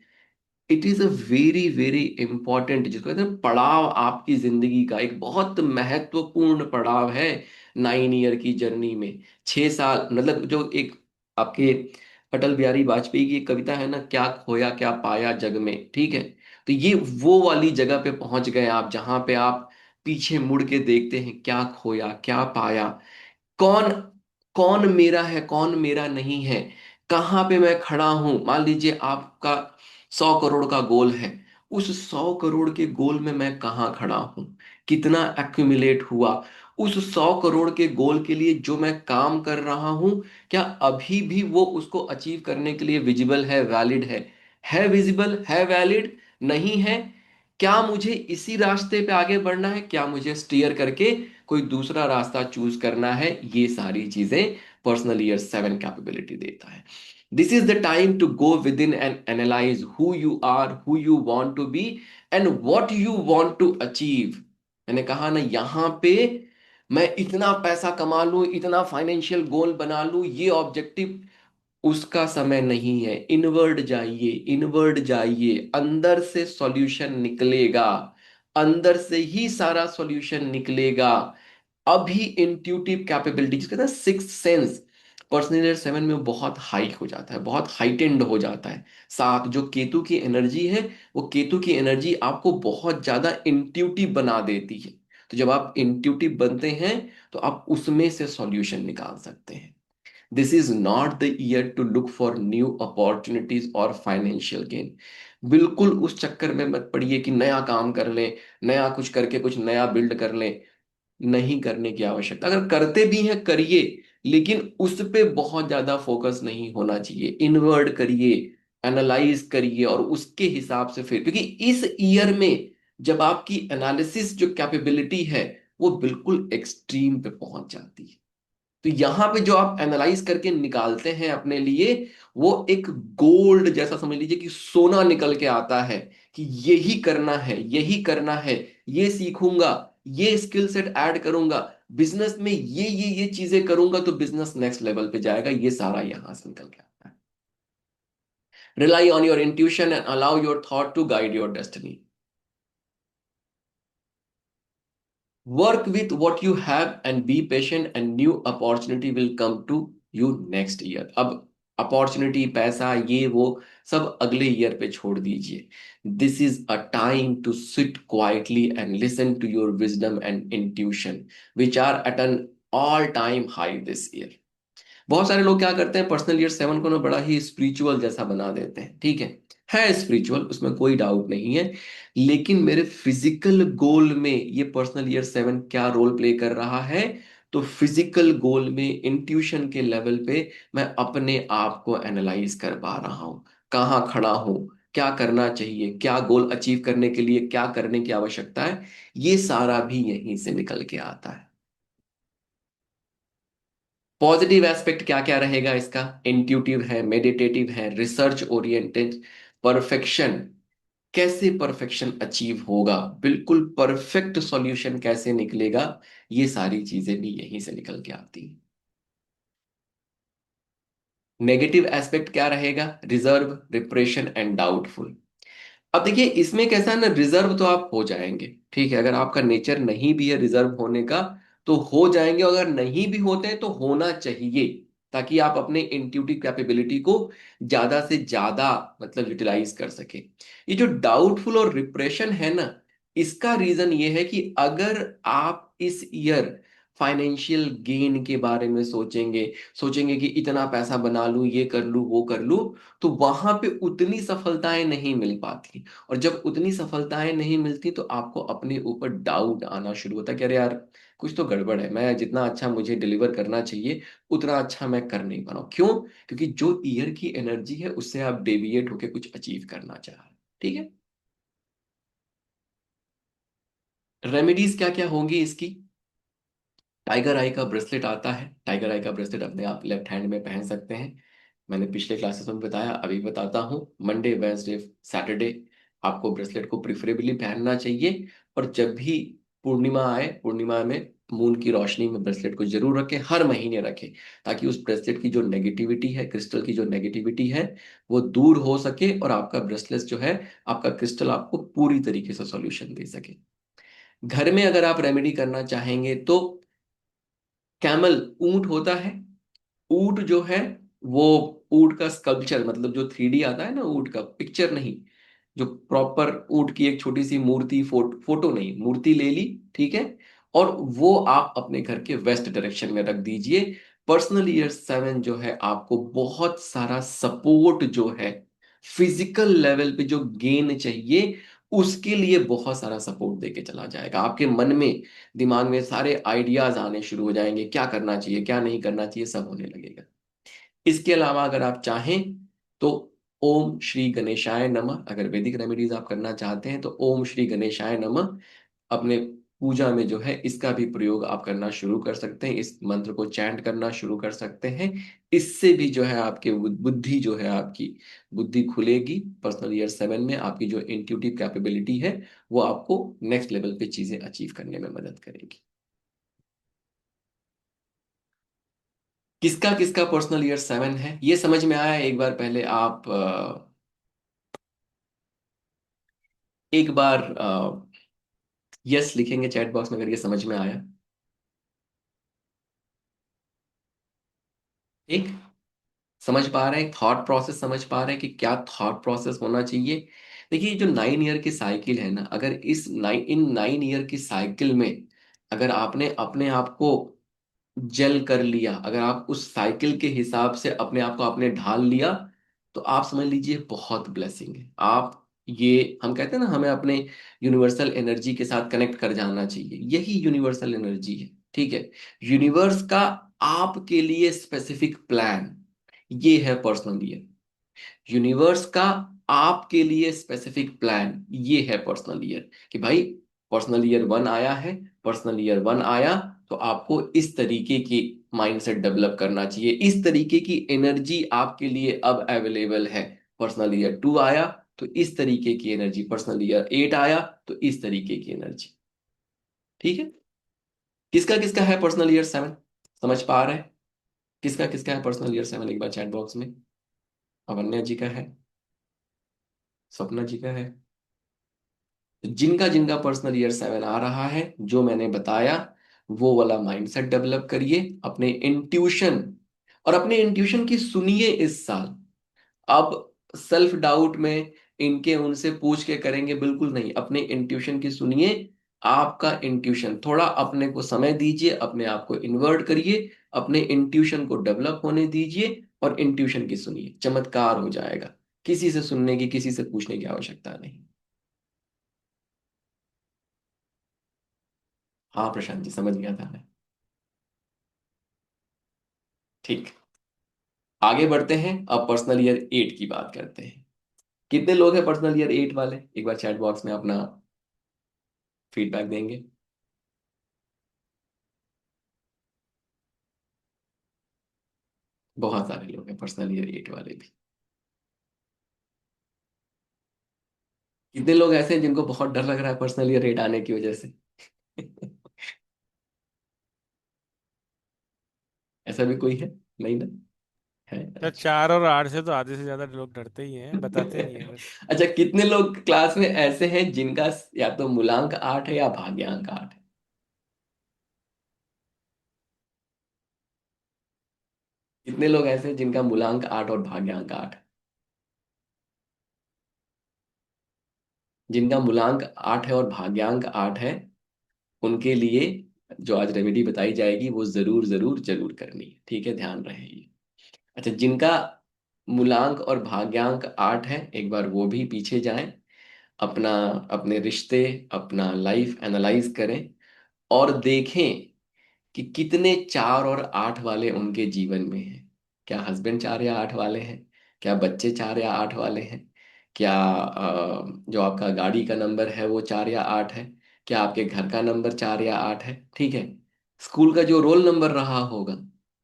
It is a very very important, जिसको कहते हैं पड़ाव, आपकी जिंदगी का एक बहुत महत्वपूर्ण पड़ाव है। 9 ईयर की जर्नी में 6 साल, मतलब जो एक आपके अटल बिहारी वाजपेयी की एक कविता है ना, क्या खोया क्या पाया जग में, ठीक है? तो ये वो वाली जगह पे पहुंच गए आप, जहां पे आप पीछे मुड़ के देखते हैं क्या खोया क्या पाया, कौन कौन मेरा है कौन मेरा नहीं है, कहाँ पे मैं खड़ा हूं। मान लीजिए आपका 100 करोड़ का गोल है, उस 100 करोड़ के गोल में मैं कहाँ खड़ा हूं, कितना एक्यूमुलेट हुआ, उस 100 करोड़ के गोल के लिए जो मैं काम कर रहा हूं, क्या अभी भी वो उसको अचीव करने के लिए विजिबल है, वैलिड है विजिबल है, वैलिड नहीं है? क्या मुझे इसी रास्ते पे आगे बढ़ना है, क्या मुझे स्टीयर करके कोई दूसरा रास्ता चूज करना है? ये सारी चीजें पर्सनल ईयर 7 कैपेबिलिटी देता है। This is the time to go within and analyse who you are, who you want to be and what you want to achieve. मैंने कहा ना, यहां पे मैं इतना पैसा कमा लूं, इतना फाइनेंशियल गोल बना लूं, ये ऑब्जेक्टिव, उसका समय नहीं है। इनवर्ड जाइए, इनवर्ड जाइए, अंदर से सॉल्यूशन निकलेगा। अंदर से ही सारा सॉल्यूशन निकलेगा। अभी इंट्यूटिव कैपेबिलिटी जिसका ना सिक्स सेंस पर्सनल ईयर 7 में बहुत हाई हो जाता है, बहुत हाइटेंड हो जाता है। साथ जो केतु की एनर्जी है, वो केतु की एनर्जी आपको बहुत ज्यादा इंट्यूटिव बना देती है। तो जब आप इंट्यूटिव बनते हैं तो आप उसमें से सॉल्यूशन निकाल सकते हैं। This is not the year to look for new opportunities और फाइनेंशियल गेन। बिल्कुल उस चक्कर में मत पड़िए कि नया काम कर लें, नया कुछ करके कुछ नया बिल्ड कर लें। नहीं करने की आवश्यकता, अगर करते भी हैं करिए, लेकिन उस पे बहुत ज्यादा फोकस नहीं होना चाहिए। इनवर्ड करिए, एनालाइज करिए और उसके हिसाब से फिर, क्योंकि इस ईयर में जब आपकी एनालिसिस जो कैपेबिलिटी है वो बिल्कुल एक्सट्रीम पे पहुंच जाती है। तो यहां पे जो आप एनालाइज करके निकालते हैं अपने लिए, वो एक गोल्ड जैसा समझ लीजिए कि सोना निकल के आता है कि यही करना है, यही करना है, ये सीखूंगा, ये स्किल सेट ऐड करूंगा, बिजनेस में ये चीजें करूंगा तो बिजनेस नेक्स्ट लेवल पे जाएगा। ये सारा यहां से निकल के आता है। Rely on your intuition and allow your thought to guide your destiny. Work with what you have and be patient, and new opportunity will come to you next year. अब अपॉर्चुनिटी, पैसा, ये वो सब अगले ईयर पे छोड़ दीजिए। This is a time to sit quietly and listen to your wisdom and intuition which are at an all time high this year. बहुत सारे लोग क्या करते हैं, पर्सनल ईयर 7 को ना बड़ा ही स्पिरिचुअल जैसा बना देते हैं। ठीक है स्पिरिचुअल, उसमें कोई डाउट नहीं है। लेकिन मेरे फिजिकल गोल में ये पर्सनल ईयर 7 क्या रोल प्ले कर रहा है? तो फिजिकल गोल में इंट्यूशन के लेवल पे मैं अपने आप को एनालाइज कर पा रहा हूँ, कहाँ खड़ा हूँ, क्या करना चाहिए, क्या गोल अचीव करने के लिए क्या करने की आवश्यकता है। ये सारा भी यहीं से निकल के आता है। पॉजिटिव एस्पेक्ट क्या क्या रहेगा इसका? इंट्यूटिव है, मेडिटेटिव है, रिसर्च ओरिएंटेड, परफेक्शन। कैसे परफेक्शन अचीव होगा, बिल्कुल परफेक्ट सॉल्यूशन कैसे निकलेगा, ये सारी चीजें भी यहीं से निकल के आती हैं। नेगेटिव एस्पेक्ट क्या रहेगा? Reserve, repression and doubtful. अब देखिए इसमें कैसा है ना, रिजर्व तो आप हो जाएंगे, ठीक है, अगर आपका नेचर नहीं भी है रिजर्व होने का तो हो जाएंगे, और अगर नहीं भी होते हैं तो होना चाहिए, ताकि आप अपने इंट्यूटिव कैपेबिलिटी को ज्यादा से ज्यादा मतलब यूटिलाइज कर सके। ये जो डाउटफुल और रिप्रेशन है ना, इसका रीजन ये है कि अगर आप इस ईयर फाइनेंशियल गेन के बारे में सोचेंगे, सोचेंगे कि इतना पैसा बना लूं, ये कर लूं, वो कर लूं, तो वहां पे उतनी सफलताएं नहीं मिल पाती। और जब उतनी सफलताएं नहीं मिलती तो आपको अपने ऊपर डाउट आना शुरू होता है कि अरे यार कुछ तो गड़बड़ है, मैं जितना अच्छा मुझे डिलीवर करना चाहिए उतना अच्छा मैं कर नहीं पा रहा हूं। क्यों? क्योंकि जो ईयर की एनर्जी है उससे आप डेविएट होके कुछ अचीव करना चाह रहे हैं। ठीक है। रेमेडीज क्या क्या होंगी इसकी? टाइगर आई का ब्रेसलेट आता है, टाइगर आई का ब्रेसलेट अपने आप लेफ्ट हैंड में पहन सकते हैं। मैंने पिछले क्लासेस में बताया, अभी बताता हूँ। मंडे, वेंसडे, सैटरडे आपको ब्रेसलेट को प्रिफरेबली पहनना चाहिए। और जब भी पूर्णिमा आए, पूर्णिमा में मून की रोशनी में ब्रेसलेट को जरूर रखें, हर महीने रखें, ताकि उस ब्रेसलेट की जो नेगेटिविटी है, क्रिस्टल की जो नेगेटिविटी है, वो दूर हो सके और आपका ब्रेसलेट जो है, आपका क्रिस्टल आपको पूरी तरीके से सॉल्यूशन दे सके। घर में अगर आप रेमेडी करना चाहेंगे तो कैमल, ऊंट होता है, ऊंट जो है वो, ऊंट का स्कल्पचर मतलब जो 3D आता है ना, ऊंट का पिक्चर नहीं, जो प्रॉपर ऊंट की एक छोटी सी मूर्ति, फोटो नहीं, मूर्ति ले ली, ठीक है, और वो आप अपने घर के वेस्ट डायरेक्शन में रख दीजिए। पर्सनल ईयर 7 जो है आपको बहुत सारा सपोर्ट जो है, फिजिकल लेवल पे जो गेन चाहिए उसके लिए बहुत सारा सपोर्ट देके चला जाएगा। आपके मन में, दिमाग में सारे आइडियाज आने शुरू हो जाएंगे, क्या करना चाहिए, क्या नहीं करना चाहिए, सब होने लगेगा। इसके अलावा अगर आप चाहें तो ओम श्री गणेशाय नमः, अगर वैदिक रेमेडीज आप करना चाहते हैं तो ओम श्री गणेशाय नमः अपने पूजा में जो है इसका भी प्रयोग आप करना शुरू कर सकते हैं। इस मंत्र को चैंट करना शुरू कर सकते हैं। इससे भी जो है आपके बुद्धि जो है, आपकी बुद्धि खुलेगी। पर्सनल ईयर 7 में आपकी जो इंट्यूटिव कैपेबिलिटी है वो आपको नेक्स्ट लेवल पे चीजें अचीव करने में मदद करेगी। किसका किसका पर्सनल ईयर 7 है ये समझ में आया? एक बार पहले आप एक बार यस लिखेंगे चैट बॉक्स में अगर ये समझ में आया। ठीक, समझ पा रहे हैं, थॉट प्रोसेस समझ पा रहे हैं कि क्या थॉट प्रोसेस होना चाहिए। देखिए जो 9 ईयर की साइकिल है ना, अगर इन 9 ईयर की साइकिल में अगर आपने अपने आप को जल कर लिया, अगर आप उस साइकिल के हिसाब से अपने आप को आपने ढाल लिया, तो आप समझ लीजिए बहुत ब्लेसिंग है आप। ये हम कहते हैं ना, हमें अपने यूनिवर्सल एनर्जी के साथ कनेक्ट कर जाना चाहिए, यही यूनिवर्सल एनर्जी है। ठीक है, यूनिवर्स का आपके लिए स्पेसिफिक प्लान, ये है पर्सनल ईयर। यूनिवर्स का आपके लिए स्पेसिफिक प्लान, ये है पर्सनल ईयर। कि भाई पर्सनल ईयर 1 आया है, पर्सनल ईयर 1 आया तो आपको इस तरीके की माइंडसेट डेवलप करना चाहिए, इस तरीके की एनर्जी आपके लिए अब अवेलेबल है। पर्सनल ईयर 2 आया तो इस तरीके की एनर्जी, पर्सनल ईयर 8 आया तो इस तरीके की एनर्जी। ठीक है, किसका किसका है पर्सनल ईयर 7, समझ पा रहे हैं? किसका किसका है पर्सनल ईयर 7, एक बार चैट बॉक्स में। अवन्या जी का है, स्वप्ना जी का है। जिनका जिनका पर्सनल ईयर 7 आ रहा है, जो मैंने बताया वो वाला माइंडसेट डेवलप करिए, अपने इंट्यूशन, और अपने इंट्यूशन की सुनिए इस साल। अब सेल्फ डाउट में इनके उनसे पूछ के करेंगे, बिल्कुल नहीं, अपने इंट्यूशन की सुनिए। आपका इंट्यूशन, थोड़ा अपने को समय दीजिए, अपने आप को इन्वर्ट करिए, अपने इंट्यूशन को डेवलप होने दीजिए और इंट्यूशन की सुनिए, चमत्कार हो जाएगा। किसी से सुनने की, किसी से पूछने की आवश्यकता नहीं। हाँ प्रशांत जी, समझ गया था मैं। ठीक, आगे बढ़ते हैं, अब पर्सनल ईयर 8 की बात करते हैं। कितने लोग हैं पर्सनल ईयर 8 वाले, एक बार चैट बॉक्स में अपना फीडबैक देंगे। बहुत सारे लोग हैं पर्सनल ईयर 8 वाले भी। कितने लोग ऐसे हैं जिनको बहुत डर लग रहा है पर्सनल ईयर 8 आने की वजह से? ऐसा भी कोई है? नहीं ना? है, तो अच्छा। 4 और 8 से तो आधे से ज्यादा लोग डरते ही हैं, बताते नहीं है बस। अच्छा, कितने लोग क्लास में ऐसे हैं जिनका या तो मूलांक 8 है या भाग्यांक 8 है? कितने लोग ऐसे हैं जिनका मूलांक 8 और भाग्यांक 8 है? जिनका मूलांक 8 है और भाग्यांक 8 है, उनके लिए जो आज रेमेडी बताई जाएगी वो जरूर जरूर जरूर करनी है। ठीक है, ध्यान रहे ये। अच्छा, जिनका मूलांक और भाग्यांक 8 है, एक बार वो भी पीछे जाएं, अपना अपने रिश्ते, अपना लाइफ एनालाइज करें और देखें कि कितने 4 और 8 वाले उनके जीवन में हैं। क्या हस्बैंड 4 या 8 वाले हैं? क्या बच्चे 4 या 8 वाले हैं? क्या जो आपका गाड़ी का नंबर है वो 4 या 8 है? क्या आपके घर का नंबर 4 या 8 है? ठीक है, स्कूल का जो रोल नंबर रहा होगा,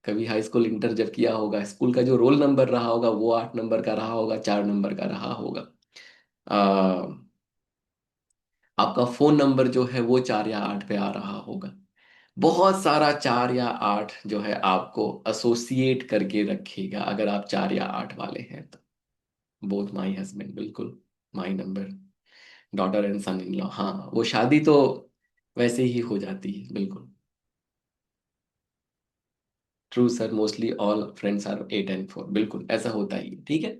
कभी हाई स्कूल इंटर जब किया होगा, स्कूल का जो रोल नंबर रहा होगा वो 8 नंबर का रहा होगा, 4 नंबर का रहा होगा। आपका फोन नंबर जो है वो 4 या 8 पे आ रहा होगा। बहुत सारा 4 या 8 जो है आपको एसोसिएट करके रखेगा, अगर आप 4 या 8 वाले हैं तो। बोथ माई हस्बैंड, बिल्कुल, my number, daughter and son in law, हाँ वो शादी तो वैसे ही हो जाती है, बिल्कुल। True sir, mostly all friends are 8 and 4, बिल्कुल ऐसा होता ही है। ठीक है,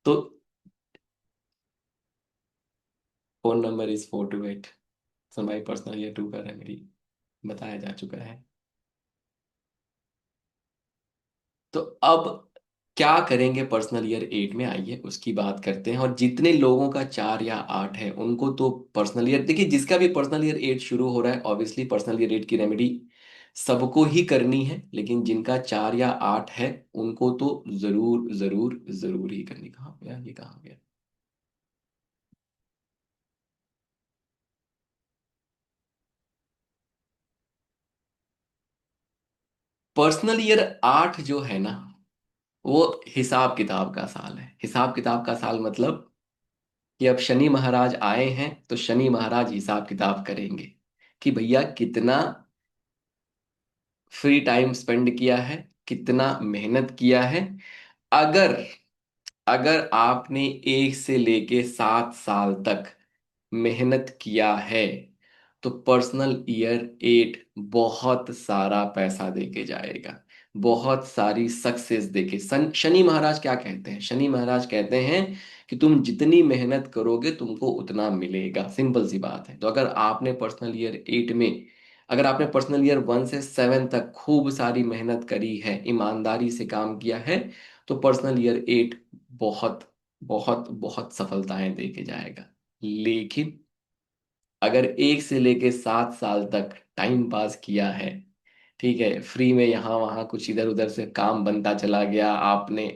तो phone number is 428। Sir my personal ये 2 का रेमेडी बताया जा चुका है। तो अब क्या करेंगे पर्सनल ईयर 8 में, आइए उसकी बात करते हैं। और जितने लोगों का 4 या 8 है उनको तो पर्सनल ईयर, देखिए जिसका भी पर्सनल ईयर 8 शुरू हो रहा है, ऑब्वियसली पर्सनल ईयर 8 की रेमेडी सबको ही करनी है, लेकिन जिनका 4 या 8 है उनको तो जरूर जरूर जरूर ही करनी। कहाँ गया ये, कहाँ गया? पर्सनल ईयर 8 जो है ना, वो हिसाब किताब का साल है। हिसाब किताब का साल मतलब कि अब शनि महाराज आए हैं तो शनि महाराज हिसाब किताब करेंगे कि भैया कितना फ्री टाइम स्पेंड किया है, कितना मेहनत किया है। अगर अगर आपने 1 से लेके 7 साल तक मेहनत किया है तो पर्सनल ईयर 8 बहुत सारा पैसा देके जाएगा, बहुत सारी सक्सेस देके। शनि महाराज क्या कहते हैं? शनि महाराज कहते हैं कि तुम जितनी मेहनत करोगे तुमको उतना मिलेगा। सिंपल सी बात है। तो अगर आपने पर्सनल ईयर 8 में, अगर आपने पर्सनल ईयर 1 से 7 तक खूब सारी मेहनत करी है, ईमानदारी से काम किया है, तो पर्सनल ईयर 8 बहुत बहुत बहुत सफलताएं देके जाएगा। लेकिन अगर 1 से लेके 7 साल तक टाइम पास किया है, ठीक है, फ्री में यहाँ वहाँ कुछ इधर उधर से काम बनता चला गया आपने,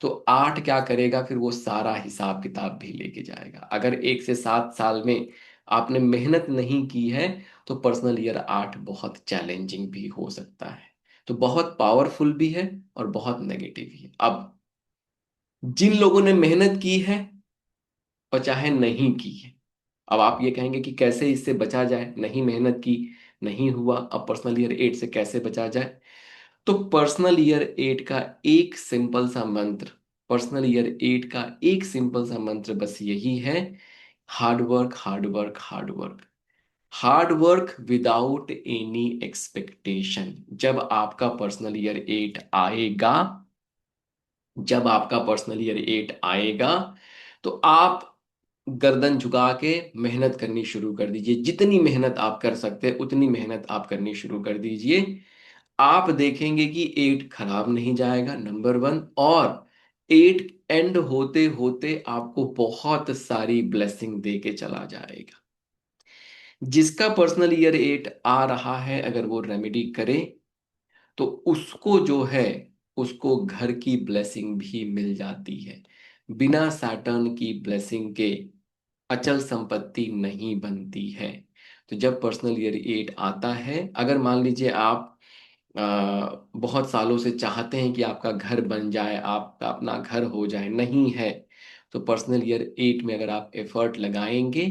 तो 8 क्या करेगा फिर? वो सारा हिसाब किताब भी लेके जाएगा। अगर 1 से 7 साल में आपने मेहनत नहीं की है, तो पर्सनल ईयर 8 बहुत चैलेंजिंग भी हो सकता है। तो बहुत पावरफुल भी है और बहुत नेगेटिव भी है। अब जिन लोगों ने मेहनत की है और चाहे नहीं की है, अब आप ये कहेंगे कि कैसे इससे बचा जाए, नहीं मेहनत की, नहीं हुआ, अब पर्सनल ईयर 8 से कैसे बचा जाए? तो पर्सनल ईयर 8 का एक सिंपल सा मंत्र, पर्सनल ईयर 8 का एक सिंपल सा मंत्र बस यही है: hard work, hard work, hard work. Hard work without any expectation. जब आपका पर्सनल ईयर 8 आएगा, जब आपका पर्सनल ईयर 8 आएगा, तो आप गर्दन झुका के मेहनत करनी शुरू कर दीजिए। जितनी मेहनत आप कर सकते हैं उतनी मेहनत आप करनी शुरू कर दीजिए। आप देखेंगे कि 8 खराब नहीं जाएगा, नंबर 1। और 8 एंड होते होते आपको बहुत सारी ब्लेसिंग दे के चला जाएगा। जिसका पर्सनल ईयर 8 आ रहा है, अगर वो रेमेडी करे, तो उसको जो है, उसको घर की ब्लेसिंग भी मिल जाती है। बिना सैटर्न की ब्लेसिंग के अचल संपत्ति नहीं बनती है। तो जब पर्सनल ईयर 8 आता है, अगर मान लीजिए आप बहुत सालों से चाहते हैं कि आपका घर बन जाए, आपका अपना घर हो जाए, नहीं है, तो पर्सनल ईयर 8 में अगर आप एफर्ट लगाएंगे,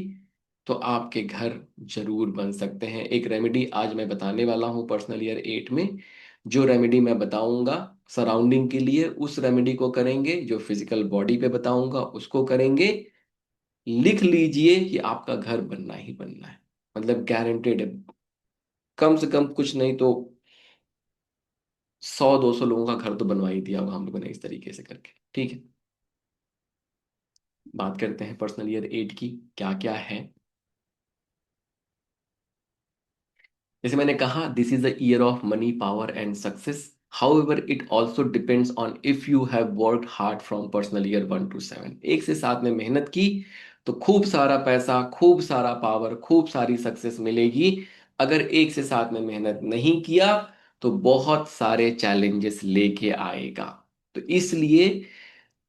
तो आपके घर जरूर बन सकते हैं। एक रेमेडी आज मैं बताने वाला हूं पर्सनल ईयर 8 में। जो रेमेडी मैं बताऊंगा सराउंडिंग के लिए, उस रेमेडी को करेंगे। जो फिजिकल बॉडी पे बताऊंगा उसको करेंगे। लिख लीजिए कि आपका घर बनना ही बनना है, मतलब गारंटेड है। कम से कम कुछ नहीं तो 100-200 लोगों का घर तो बनवा ही दिया होगा हम लोगों ने इस तरीके से करके। ठीक है, बात करते हैं पर्सनल ईयर 8 की क्या क्या है। जैसे मैंने कहा, this is the year of money, power and success. However it also depends on if you have work hard from personal year 1 to 7। 1 से 7 में मेहनत की तो खूब सारा पैसा, खूब सारा पावर, खूब सारी सक्सेस मिलेगी। अगर 1 से 7 में मेहनत नहीं किया, तो बहुत सारे चैलेंजेस लेके आएगा। तो इसलिए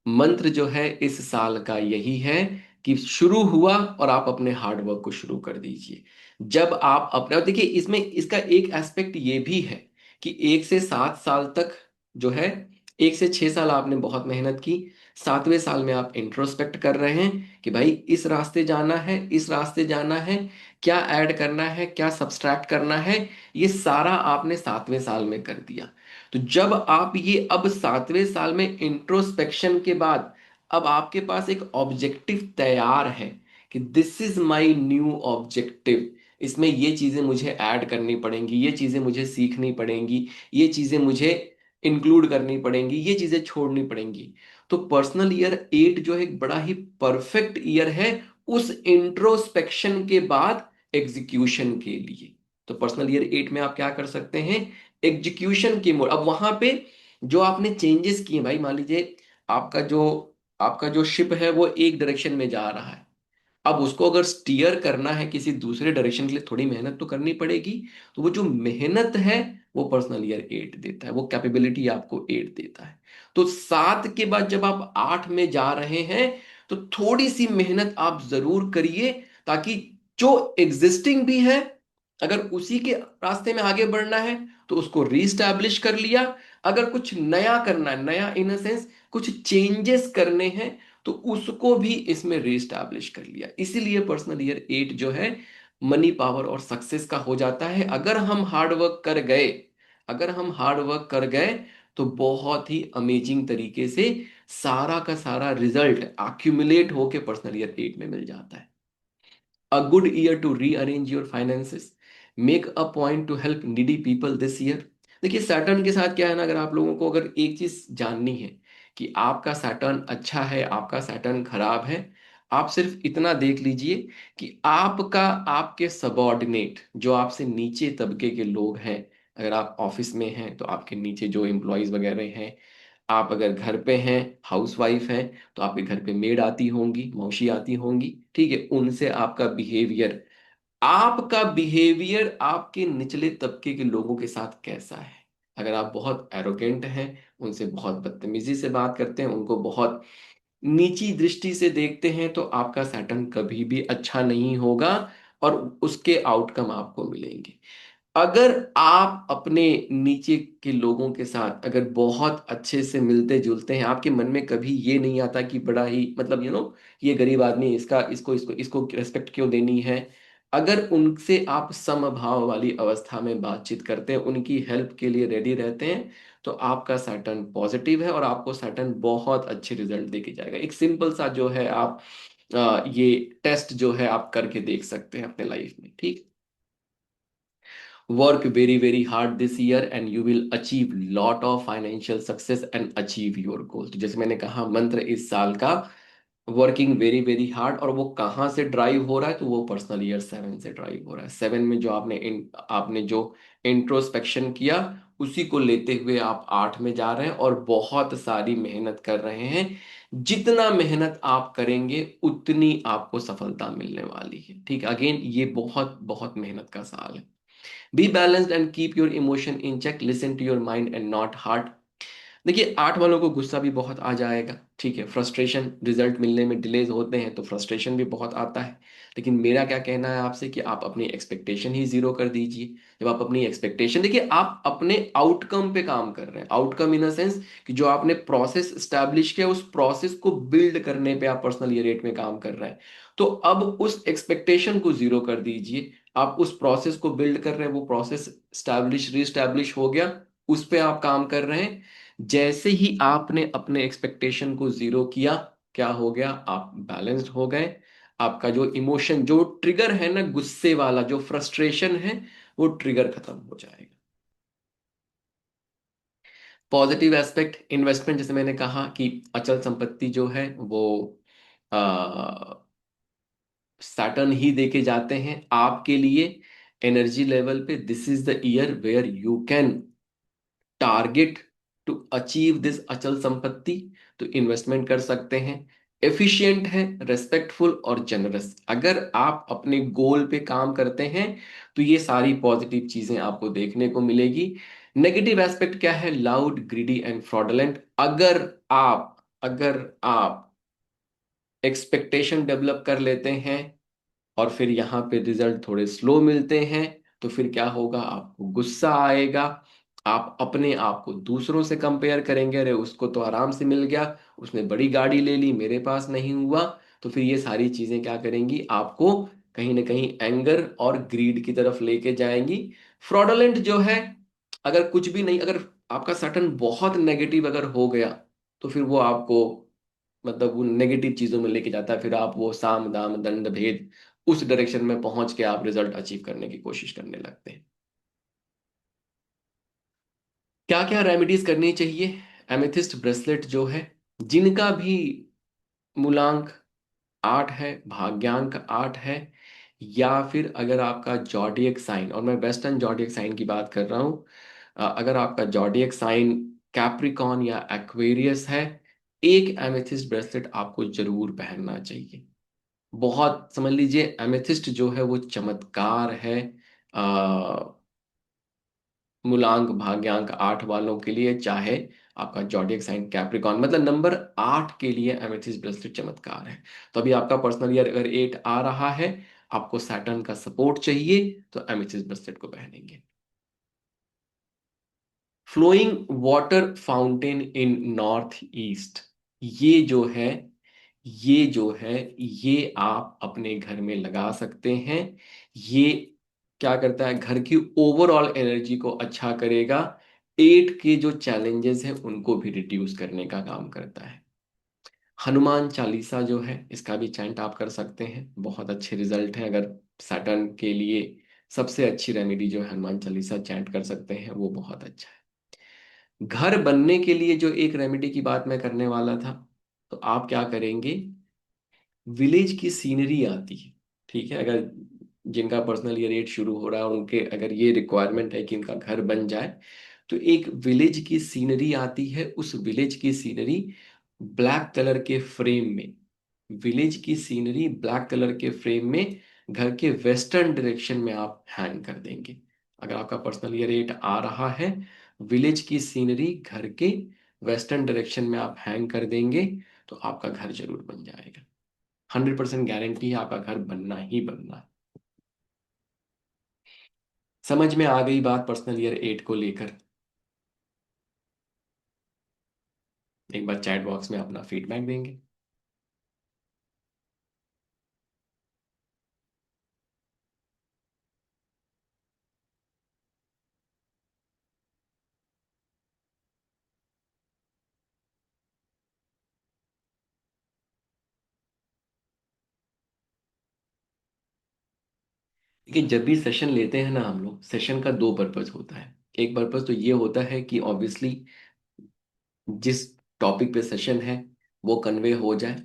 मंत्र जो है इस साल का यही है कि शुरू हुआ और आप अपने हार्ड वर्क को शुरू कर दीजिए। जब आप अपने, और देखिए इसमें इसका एक एस्पेक्ट ये भी है कि 1 से 7 साल तक जो है, 1 से 6 साल आपने बहुत मेहनत की, 7वें साल में आप इंट्रोस्पेक्ट कर रहे हैं कि भाई इस रास्ते जाना है, इस रास्ते जाना है, क्या ऐड करना है, क्या सब्सट्रैक्ट करना है, ये सारा आपने 7वें साल में कर दिया। तो जब आप ये अब 7वें साल में इंट्रोस्पेक्शन के बाद, अब आपके पास एक ऑब्जेक्टिव तैयार है कि this is my new objective, इसमें ये चीजें मुझे ऐड करनी पड़ेंगी, ये चीजें मुझे सीखनी पड़ेंगी, ये चीजें मुझे इंक्लूड करनी पड़ेंगी, ये चीजें छोड़नी पड़ेंगी। तो पर्सनल ईयर 8 जो है एक बड़ा ही परफेक्ट ईयर है उस इंट्रोस्पेक्शन के बाद एग्जीक्यूशन के लिए। तो पर्सनल ईयर 8 में आप क्या कर सकते हैं? एग्जीक्यूशन की मोड। अब वहां पे जो आपने चेंजेस किए, भाई मान लीजिए आपका जो आपका जो शिप है वो एक डायरेक्शन में जा रहा है, अब उसको अगर स्टीयर करना है किसी दूसरे डायरेक्शन के लिए, थोड़ी मेहनत तो करनी पड़ेगी। तो वो जो मेहनत है वो पर्सनल ईयर 8 देता है, वो कैपेबिलिटी आपको 8 देता है। तो 7 के बाद जब आप 8 में जा रहे हैं, तो थोड़ी सी मेहनत आप जरूर करिए, ताकि जो एग्जिस्टिंग भी है, अगर उसी के रास्ते में आगे बढ़ना है तो उसको रीस्टैब्लिश कर लिया। अगर कुछ नया करना है, नया इन सेंस कुछ चेंजेस करने हैं, तो उसको भी इसमें रीस्टैब्लिश कर लिया। इसीलिए पर्सनल ईयर 8 जो है मनी, पावर और सक्सेस का हो जाता है। अगर हम हार्ड वर्क कर गए, अगर हम हार्ड वर्क कर गए, तो बहुत ही अमेजिंग तरीके से सारा का सारा रिजल्ट एक्यूमुलेट होके पर्सनल ईयर 8 में मिल जाता है। a good year to rearrange your finances, make a point to help needy people this year। देखिए सैटर्न के साथ क्या है ना, अगर आप लोगों को अगर एक चीज जाननी है कि आपका सैटर्न अच्छा है आपका सैटर्न खराब है, आप सिर्फ इतना देख लीजिए कि आपका, आपके सबॉर्डिनेट जो आपसे नीचे तबके के लोग हैं, अगर आप ऑफिस में हैं तो आपके नीचे जो एम्प्लॉयज वगैरह हैं, आप अगर घर पे हैं, हाउस वाइफ हैं, तो आपके घर पे मेड आती होंगी, मौसी आती होंगी, ठीक है, उनसे आपका बिहेवियर आपके निचले तबके के लोगों के साथ कैसा है। अगर आप बहुत एरोगेंट हैं, उनसे बहुत बदतमीजी से बात करते हैं, उनको बहुत नीची दृष्टि से देखते हैं, तो आपका सैटर्न कभी भी अच्छा नहीं होगा और उसके आउटकम आपको मिलेंगे। अगर आप अपने नीचे के लोगों के साथ अगर बहुत अच्छे से मिलते जुलते हैं, आपके मन में कभी ये नहीं आता कि बड़ा ही मतलब ये गरीब आदमी है, इसका इसको इसको इसको रेस्पेक्ट क्यों देनी है। अगर उनसे आप समभाव वाली अवस्था में बातचीत करते हैं, उनकी हेल्प के लिए रेडी रहते हैं, तो आपका सैटर्न पॉजिटिव है और आपको सैटर्न बहुत अच्छे रिजल्ट देके जाएगा। एक सिंपल सा जो है आप ये टेस्ट जो है आप करके देख सकते हैं अपने लाइफ में, ठीक। Work very very hard this year and you will achieve lot of financial success and achieve your goal. तो जैसे मैंने कहा मंत्र इस साल का वर्किंग वेरी वेरी हार्ड, और वो कहाँ से ड्राइव हो रहा है, तो वो पर्सनल ईयर 7 से ड्राइव हो रहा है। 7 में जो आपने जो इंट्रोस्पेक्शन किया, उसी को लेते हुए आप 8 में जा रहे हैं और बहुत सारी मेहनत कर रहे हैं। जितना मेहनत आप करेंगे उतनी आपको सफलता मिलने वाली है, ठीक। अगेन ये बहुत बहुत मेहनत का साल है। Be balanced and keep your emotion in check, listen to your mind and not heart. देखिए 8 वालों को गुस्सा भी बहुत आ जाएगा, ठीक है, फ्रस्ट्रेशन, रिजल्ट मिलने में डिलेज होते हैं तो फ्रस्ट्रेशन भी बहुत आता है। लेकिन मेरा क्या कहना है आपसे कि आप अपनी एक्सपेक्टेशन ही जीरो कर दीजिए। जब आप अपनी एक्सपेक्टेशन, देखिए आप अपने आउटकम पे काम कर रहे हैं, आउटकम इन अ सेंस कि जो आपने प्रोसेस स्टैब्लिश किया उस प्रोसेस को बिल्ड करने पे आप पर्सनल ये रेट में काम कर रहे हैं। तो अब उस एक्सपेक्टेशन को जीरो कर दीजिए। आप उस प्रोसेस को बिल्ड कर रहे हैं, वो प्रोसेस स्टैब्लिश रीस्टैब्लिश हो गया, उस पे आप काम कर रहे हैं। जैसे ही आपने अपने एक्सपेक्टेशन को जीरो किया, क्या हो गया, आप बैलेंस्ड हो गए। आपका जो इमोशन, जो ट्रिगर है ना गुस्से वाला, जो फ्रस्ट्रेशन है, वो ट्रिगर खत्म हो जाएगा। पॉजिटिव एस्पेक्ट इन्वेस्टमेंट, जैसे मैंने कहा कि अचल संपत्ति जो है वो सैटर्न ही देके जाते हैं आपके लिए एनर्जी लेवल पे। This is the year where you can target to achieve this अचल संपत्ति। तो इन्वेस्टमेंट कर सकते हैं। एफिशिएंट है, रेस्पेक्टफुल और जनरस। अगर आप अपने गोल पे काम करते हैं तो ये सारी पॉजिटिव चीजें आपको देखने को मिलेगी। नेगेटिव एस्पेक्ट क्या है, लाउड, ग्रीडी एंड फ्रॉडलेंट। अगर आप एक्सपेक्टेशन डेवलप कर लेते हैं और फिर यहाँ पे रिजल्ट थोड़े स्लो मिलते हैं, तो फिर क्या होगा, आपको गुस्सा आएगा। आप अपने आप को दूसरों से कंपेयर करेंगे, अरे उसको तो आराम से मिल गया, उसने बड़ी गाड़ी ले ली, मेरे पास नहीं हुआ। तो फिर ये सारी चीजें क्या करेंगी, आपको कहीं ना कहीं एंगर और ग्रीड की तरफ लेके जाएंगी। फ्रॉडलेंट जो है, अगर कुछ भी नहीं, अगर आपका सटन बहुत नेगेटिव अगर हो गया, तो फिर वो आपको मतलब वो नेगेटिव चीजों में लेके जाता है। फिर आप वो साम दाम दंड भेद उस डायरेक्शन में पहुंच के आप रिजल्ट अचीव करने की कोशिश करने लगते हैं। क्या क्या रेमेडीज करनी चाहिए। एमेथिस्ट ब्रेसलेट जो है, जिनका भी मूलांक 8 है, भाग्यांक 8 है, या फिर अगर आपका जॉडियक साइन, और मैं वेस्टर्न जॉडियक साइन की बात कर रहा हूं, अगर आपका जॉडियक साइन कैप्रिकॉन या एक्वेरियस है, एक एमेथिस्ट ब्रेसलेट आपको जरूर पहनना चाहिए। बहुत समझ लीजिए एमेथिस्ट जो है वो चमत्कार है मूलांक भाग्यांक 8 वालों के लिए, चाहे आपका जॉडियक साइन कैप्रिकॉन, मतलब नंबर 8 के लिए एमेथिस्ट ब्रेसलेट चमत्कार है। तो अभी आपका पर्सनल ईयर अगर 8 आ रहा है, आपको सैटर्न का सपोर्ट चाहिए, तो एमेथिस्ट ब्रेसलेट को पहनेंगे। Flowing water fountain in north east, ये जो है ये जो है ये आप अपने घर में लगा सकते हैं। ये क्या करता है, घर की ओवरऑल एनर्जी को अच्छा करेगा। पेट के जो चैलेंजेस हैं उनको भी रिड्यूस करने का काम करता है। हनुमान चालीसा जो है इसका भी चैंट आप कर सकते हैं, बहुत अच्छे रिजल्ट हैं। अगर सैटर्न के लिए सबसे अच्छी रेमेडी जो है हनुमान चालीसा चैंट कर सकते हैं, वो बहुत अच्छा है। घर बनने के लिए जो एक रेमेडी की बात मैं करने वाला था, तो आप क्या करेंगे, विलेज की सीनरी आती है, ठीक है, अगर जिनका पर्सनल ये रेट शुरू हो रहा है और उनके अगर ये रिक्वायरमेंट है कि उनका घर बन जाए, तो एक विलेज की सीनरी आती है। उस विलेज की सीनरी ब्लैक कलर के फ्रेम में, विलेज की सीनरी ब्लैक कलर के फ्रेम में घर के वेस्टर्न डायरेक्शन में आप हैंग कर देंगे। अगर आपका पर्सनल ये रेट आ रहा है, विलेज की सीनरी घर के वेस्टर्न डायरेक्शन में आप हैंग कर देंगे, तो आपका घर जरूर बन जाएगा। 100% गारंटी है, आपका घर बनना ही बनना है। समझ में आ गई बात पर्सनल ईयर 8 को लेकर? एक बार चैट बॉक्स में अपना फीडबैक देंगे। देखिए, जब भी सेशन लेते हैं ना हम लोग, सेशन का दो पर्पज होता है। एक पर्पज तो ये होता है कि ऑब्वियसली जिस टॉपिक पे सेशन है वो कन्वे हो जाए,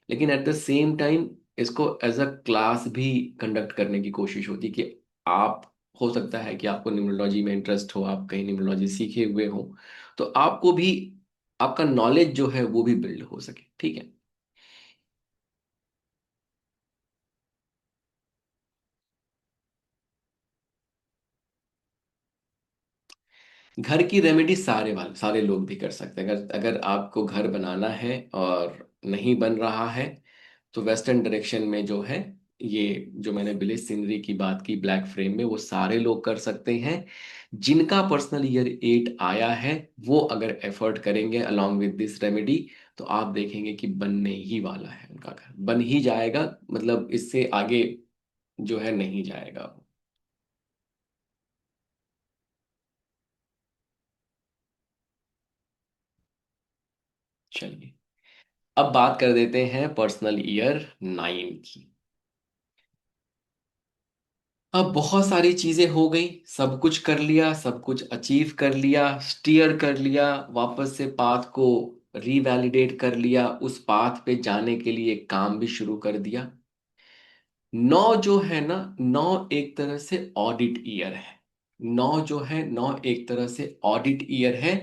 लेकिन एट द सेम टाइम इसको एज अ क्लास भी कंडक्ट करने की कोशिश होती है कि आप, हो सकता है कि आपको न्यूमरोलॉजी में इंटरेस्ट हो, आप कहीं न्यूमरोलॉजी सीखे हुए हो, तो आपको भी आपका नॉलेज जो है वो भी बिल्ड हो सके, ठीक है। घर की रेमेडी सारे वाले सारे लोग भी कर सकते हैं। अगर अगर आपको घर बनाना है और नहीं बन रहा है, तो वेस्टर्न डायरेक्शन में जो है, ये जो मैंने विलेज सीनरी की बात की ब्लैक फ्रेम में, वो सारे लोग कर सकते हैं। जिनका पर्सनल ईयर 8 आया है, वो अगर एफर्ट करेंगे अलोंग विद दिस रेमेडी, तो आप देखेंगे कि बनने ही वाला है, उनका घर बन ही जाएगा। मतलब इससे आगे जो है नहीं जाएगा वो। चलिए, अब बात कर देते हैं पर्सनल ईयर 9 की। अब बहुत सारी चीजें हो गई, सब कुछ कर लिया, सब कुछ अचीव कर लिया, स्टीयर कर लिया, वापस से पाथ को रीवैलिडेट कर लिया, उस पाथ पे जाने के लिए काम भी शुरू कर दिया। 9 जो है ना, 9 एक तरह से ऑडिट ईयर है। 9 जो है, 9 एक तरह से ऑडिट ईयर है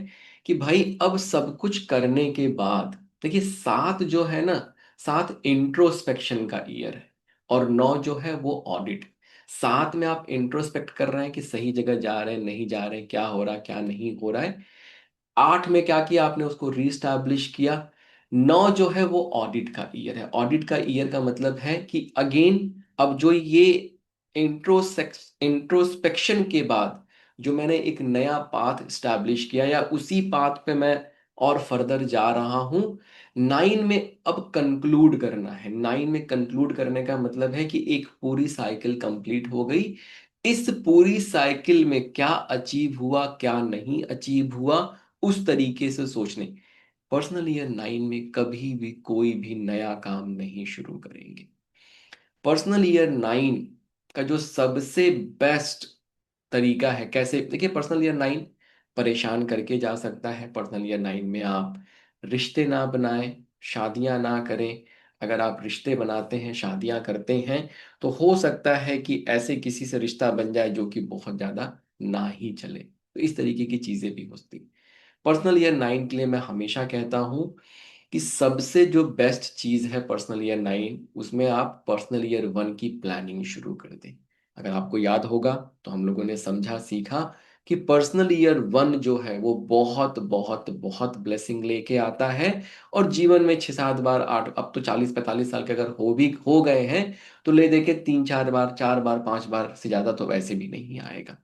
कि भाई अब सब कुछ करने के बाद, देखिए 7 जो है ना, 7 इंट्रोस्पेक्शन का ईयर है, और 9 जो है वो ऑडिट। 7 में आप इंट्रोस्पेक्ट कर रहे हैं कि सही जगह जा रहे हैं, नहीं जा रहे हैं, क्या हो रहा है, क्या नहीं हो रहा है। 8 में क्या किया आपने, उसको रीस्टैब्लिश किया। 9 जो है वो ऑडिट का ईयर है। ऑडिट का ईयर का मतलब है कि अगेन, अब जो ये इंट्रोस्पेक्शन के बाद जो मैंने एक नया पाथ स्टैब्लिश किया, या उसी पाथ पे मैं और फर्दर जा रहा हूं, 9 में अब कंक्लूड करना है। 9 में कंक्लूड करने का मतलब है कि एक पूरी साइकिल कंप्लीट हो गई। इस पूरी साइकिल में क्या अचीव हुआ, क्या नहीं अचीव हुआ, उस तरीके से सोचने। पर्सनल ईयर 9 में कभी भी कोई भी नया काम नहीं शुरू करेंगे। पर्सनल ईयर 9 का जो सबसे बेस्ट तरीका है, कैसे देखिए, पर्सनल ईयर 9 परेशान करके जा सकता है। पर्सनल ईयर 9 में आप रिश्ते ना बनाएं, शादियां ना करें। अगर आप रिश्ते बनाते हैं, शादियां करते हैं, तो हो सकता है कि ऐसे किसी से रिश्ता बन जाए जो कि बहुत ज्यादा ना ही चले, तो इस तरीके की चीजें भी होती। पर्सनल ईयर 9 के लिए मैं हमेशा कहता हूं कि सबसे जो बेस्ट चीज है पर्सनल ईयर 9, उसमें आप पर्सनल ईयर 1 की प्लानिंग शुरू कर दें। अगर आपको याद होगा, तो हम लोगों ने समझा सीखा कि पर्सनल ईयर 1 जो है वो बहुत बहुत बहुत ब्लेसिंग लेके आता है। और जीवन में 6 7 बार, 8, अब तो 40 45 साल के अगर हो गए हैं, तो ले दे के 3 4 बार, 4 बार, 5 बार से ज्यादा तो वैसे भी नहीं आएगा।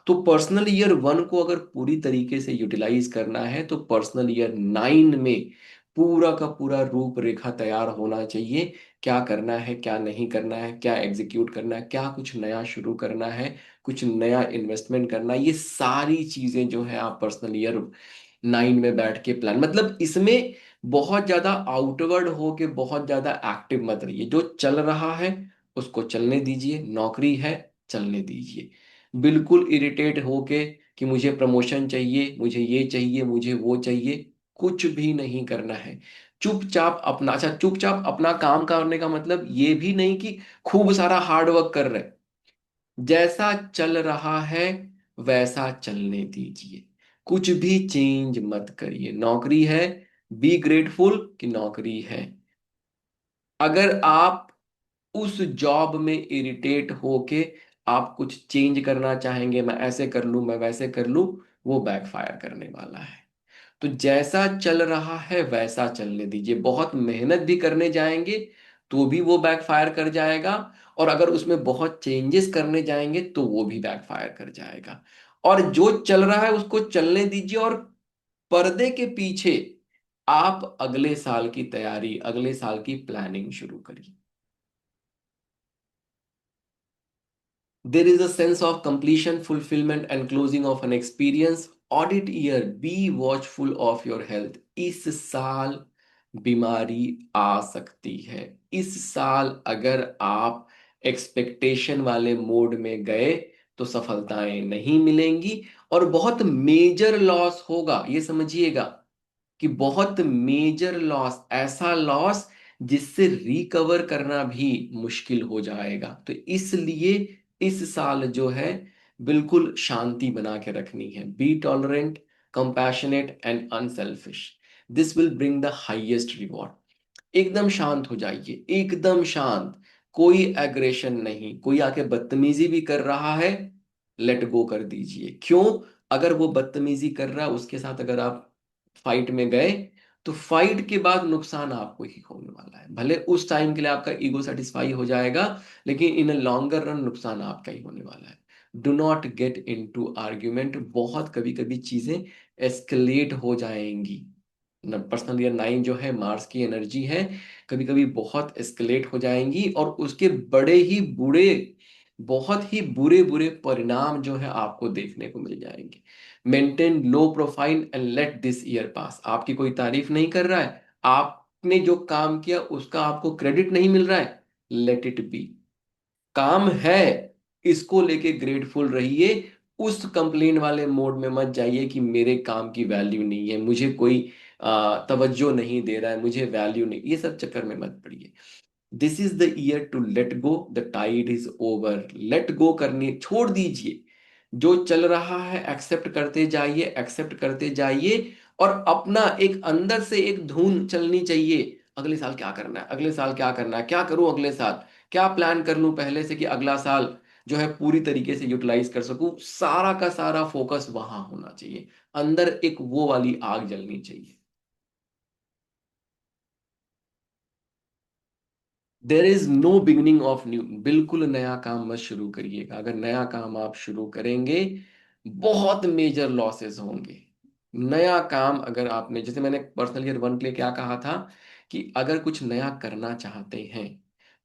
तो पर्सनल ईयर 1 को अगर पूरी तरीके से यूटिलाइज करना है, तो पर्सनल ईयर 9 में पूरा का पूरा रूपरेखा तैयार होना चाहिए। क्या करना है, क्या नहीं करना है, क्या एग्जीक्यूट करना है, क्या कुछ नया शुरू करना है, कुछ नया इन्वेस्टमेंट करना है, ये सारी चीजें जो है आप पर्सनल ईयर नाइन में बैठ के प्लान, मतलब इसमें बहुत ज्यादा आउटवर्ड हो के बहुत ज्यादा एक्टिव मत रहिए। जो चल रहा है उसको चलने दीजिए, नौकरी है चलने दीजिए। बिल्कुल इरिटेट होके कि मुझे प्रमोशन चाहिए, मुझे ये चाहिए, मुझे वो चाहिए, कुछ भी नहीं करना है। चुपचाप अपना, अच्छा चुपचाप अपना काम करने का मतलब ये भी नहीं कि खूब सारा हार्ड वर्क कर रहे, जैसा चल रहा है वैसा चलने दीजिए। कुछ भी चेंज मत करिए। नौकरी है, बी ग्रेटफुल कि नौकरी है। अगर आप उस जॉब में इरिटेट होके आप कुछ चेंज करना चाहेंगे, मैं ऐसे कर लूं, मैं वैसे कर लूं, वो बैकफायर करने वाला है। तो जैसा चल रहा है वैसा चलने दीजिए। बहुत मेहनत भी करने जाएंगे तो भी वो बैकफायर कर जाएगा, और अगर उसमें बहुत चेंजेस करने जाएंगे तो वो भी बैकफायर कर जाएगा। और जो चल रहा है उसको चलने दीजिए, और पर्दे के पीछे आप अगले साल की तैयारी, अगले साल की प्लानिंग शुरू करिए। There is a sense of completion, fulfillment, and closing of an experience. Audit year, be watchful of your health. इस साल बीमारी आ सकती है। इस साल अगर आप एक्सपेक्टेशन वाले मोड में गए तो सफलताएं नहीं मिलेंगी, और बहुत मेजर लॉस होगा, ये समझिएगा कि बहुत मेजर लॉस, ऐसा लॉस जिससे रिकवर करना भी मुश्किल हो जाएगा। तो इसलिए इस साल जो है बिल्कुल शांति बना के रखनी है। Be tolerant, compassionate and unselfish, this will bring the highest reward. एकदम शांत हो जाइए, एकदम शांत। कोई एग्रेशन नहीं, कोई आके बदतमीजी भी कर रहा है, लेट गो कर दीजिए। क्यों? अगर वो बदतमीजी कर रहा है उसके साथ अगर आप फाइट में गए तो फाइट के बाद नुकसान आपको ही होने वाला है। भले उस टाइम के लिए आपका ईगो सेटिस्फाई हो जाएगा, लेकिन इन लॉन्गर रन नुकसान आपका ही होने वाला है। Do not get into argument. बहुत कभी कभी चीजें एस्केलेट हो जाएंगी। पर्सनल ईयर 9 जो है मार्स की एनर्जी है, कभी कभी बहुत एस्केलेट हो जाएंगी, और उसके बड़े ही बुरे, बहुत ही बुरे बुरे परिणाम जो है आपको देखने को मिल जाएंगे। Maintain low profile and let this year pass. आपकी कोई तारीफ नहीं कर रहा है, आपने जो काम किया उसका आपको क्रेडिट नहीं मिल रहा है, लेट इट बी। काम है, इसको लेके ग्रेटफुल रहिए। उस कंप्लेन वाले मोड में मत जाइए कि मेरे काम की वैल्यू नहीं है, मुझे कोई तवज्जो नहीं दे रहा है, मुझे वैल्यू नहीं, ये सब चक्कर में मत पड़िए। This is the year to let go, the tide is over. Let go करनी छोड़ दीजिए। जो चल रहा है एक्सेप्ट करते जाइए, एक्सेप्ट करते जाइए। और अपना एक अंदर से एक धुन चलनी चाहिए, अगले साल क्या करना है, अगले साल क्या करना है, क्या करूं अगले साल, क्या प्लान कर लूं पहले से कि अगला साल जो है पूरी तरीके से यूटिलाइज कर सकूं। सारा का सारा फोकस वहां होना चाहिए, अंदर एक वो वाली आग जलनी चाहिए। There is no beginning of new. बिल्कुल नया काम मत शुरू करिएगा। अगर नया काम आप शुरू करेंगे बहुत मेजर लॉसेस होंगे। नया काम अगर आपने, जैसे मैंने पर्सनल ईयर 1 के लिए क्या कहा था कि अगर कुछ नया करना चाहते हैं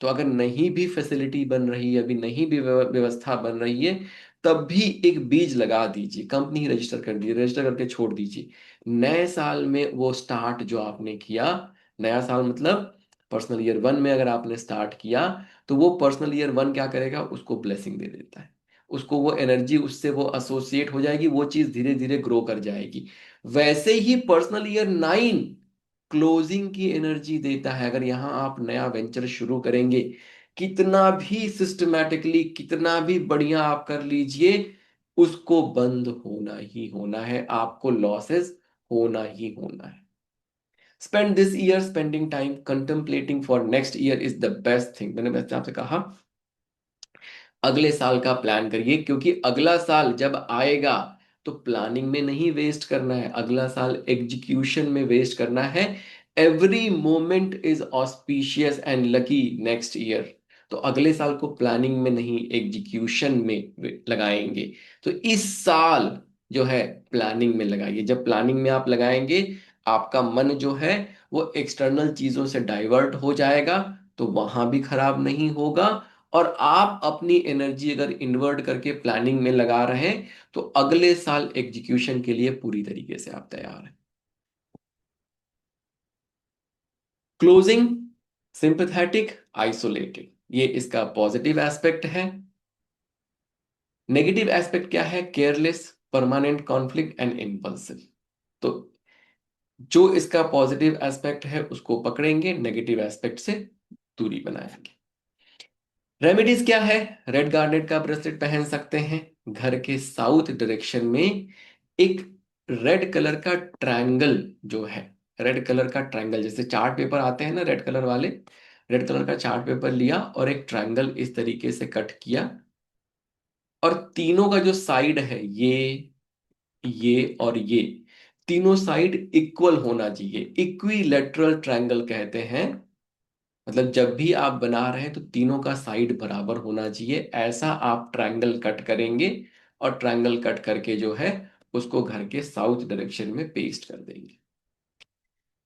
तो अगर नहीं भी फैसिलिटी बन रही है, अभी नहीं भी व्यवस्था बन रही है, तब भी एक बीज लगा दीजिए। कंपनी रजिस्टर कर दीजिए, रजिस्टर करके छोड़ दीजिए। नए साल में वो स्टार्ट जो आपने किया, नया साल मतलब पर्सनल ईयर 1 में अगर आपने स्टार्ट किया तो वो पर्सनल ईयर 1 क्या करेगा, उसको ब्लेसिंग दे देता है। उसको वो एनर्जी, उससे वो एसोसिएट हो जाएगी, वो चीज धीरे धीरे ग्रो कर जाएगी। वैसे ही पर्सनल ईयर 9 क्लोजिंग की एनर्जी देता है। अगर यहाँ आप नया वेंचर शुरू करेंगे, कितना भी सिस्टमैटिकली, कितना भी बढ़िया आप कर लीजिए, उसको बंद होना ही होना है, आपको लॉसेस होना ही होना है। Spend this year spending time contemplating for next year is the best thing. मैंने वैसे आपसे कहा अगले साल का प्लान करिए, क्योंकि अगला साल जब आएगा तो प्लानिंग में नहीं वेस्ट करना है, अगला साल एग्जीक्यूशन में वेस्ट करना है। Every moment is auspicious and lucky next year. तो अगले साल को प्लानिंग में नहीं, एग्जीक्यूशन में लगाएंगे। तो इस साल जो है प्लानिंग में लगाइए। जब प्लानिंग में आप लगाएंगे आपका मन जो है वो एक्सटर्नल चीजों से डाइवर्ट हो जाएगा, तो वहां भी खराब नहीं होगा। और आप अपनी एनर्जी अगर इन्वर्ट करके प्लानिंग में लगा रहे हैं तो अगले साल एग्जीक्यूशन के लिए पूरी तरीके से आप तैयार हैं। क्लोजिंग, सिंपैथेटिक, आइसोलेटेड, ये इसका पॉजिटिव एस्पेक्ट है। नेगेटिव एस्पेक्ट क्या है? Careless, permanent conflict and impulsive. तो जो इसका पॉजिटिव एस्पेक्ट है उसको पकड़ेंगे, नेगेटिव एस्पेक्ट से दूरी बनाएंगे। रेमेडीज क्या है? रेड गार्नेट का ब्रेसलेट पहन सकते हैं। घर के साउथ डायरेक्शन में एक रेड कलर का ट्रायंगल जो है, रेड कलर का ट्रायंगल, जैसे चार्ट पेपर आते हैं ना रेड कलर वाले, रेड कलर का चार्ट पेपर लिया और एक ट्रायंगल इस तरीके से कट किया, और तीनों का जो साइड है, ये और ये, तीनों साइड इक्वल होना चाहिए, इक्विलेटरल ट्रायंगल कहते हैं। मतलब जब भी आप बना रहे हैं तो तीनों का साइड बराबर होना चाहिए, ऐसा आप ट्रायंगल कट करेंगे। और ट्रायंगल कट करके जो है उसको घर के साउथ डायरेक्शन में पेस्ट कर देंगे।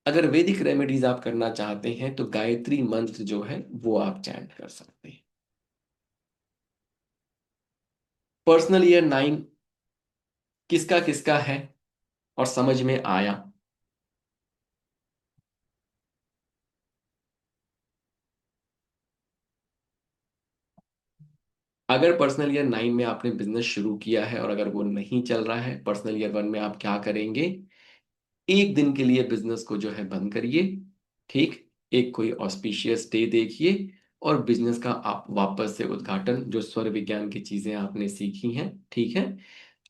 अगर वैदिक रेमेडीज आप करना चाहते हैं तो गायत्री मंत्र जो है वो आप चैंट कर सकते हैं। पर्सनल ईयर 9 किसका किसका है और समझ में आया? अगर पर्सनल ईयर 9 में आपने बिजनेस शुरू किया है और अगर वो नहीं चल रहा है, पर्सनल ईयर 1 में आप क्या करेंगे? एक दिन के लिए बिजनेस को जो है बंद करिए, ठीक, एक कोई ऑस्पिशियस डे देखिए, और बिजनेस का आप वापस से उद्घाटन, जो स्वर विज्ञान की चीजें आपने सीखी हैं, ठीक है,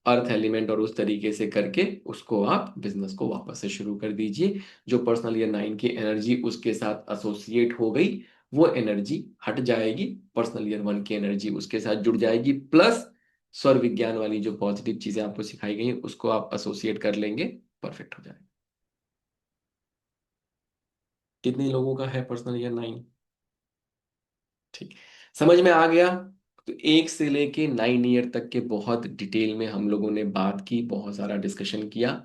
अर्थ एलिमेंट और उस तरीके से करके उसको आप बिजनेस को वापस से शुरू कर दीजिए। जो पर्सनल ईयर 9 की एनर्जी उसके साथ एसोसिएट हो गई, वो एनर्जी हट जाएगी, पर्सनल ईयर 1 की एनर्जी उसके साथ जुड़ जाएगी, प्लस स्वर विज्ञान वाली जो पॉजिटिव चीजें आपको सिखाई गई हैं उसको आप एसोसिएट कर लेंगे, परफेक्ट हो जाएगा। कितने लोगों का है पर्सनल ईयर 9? ठीक, समझ में आ गया। तो 1 से लेके 9 ईयर तक के बहुत डिटेल में हम लोगों ने बात की, बहुत सारा डिस्कशन किया।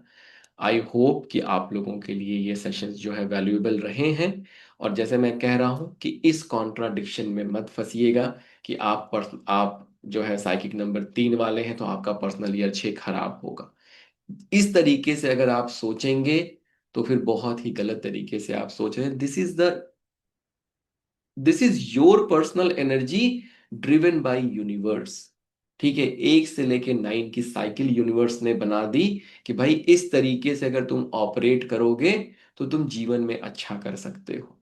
आई होप कि आप लोगों के लिए ये सेशंस जो है वैल्यूएबल रहे हैं। और जैसे मैं कह रहा हूं कि इस कॉन्ट्राडिक्शन में मत फंसिएगा कि आप जो है साइकिक नंबर 3 वाले हैं तो आपका पर्सनल ईयर 6 खराब होगा। इस तरीके से अगर आप सोचेंगे तो फिर बहुत ही गलत तरीके से आप सोच रहे हैं। This is your personal energy driven by universe. ठीक है, 1 से लेके 9 की साइकिल यूनिवर्स ने बना दी कि भाई इस तरीके से अगर तुम ऑपरेट करोगे तो तुम जीवन में अच्छा कर सकते हो।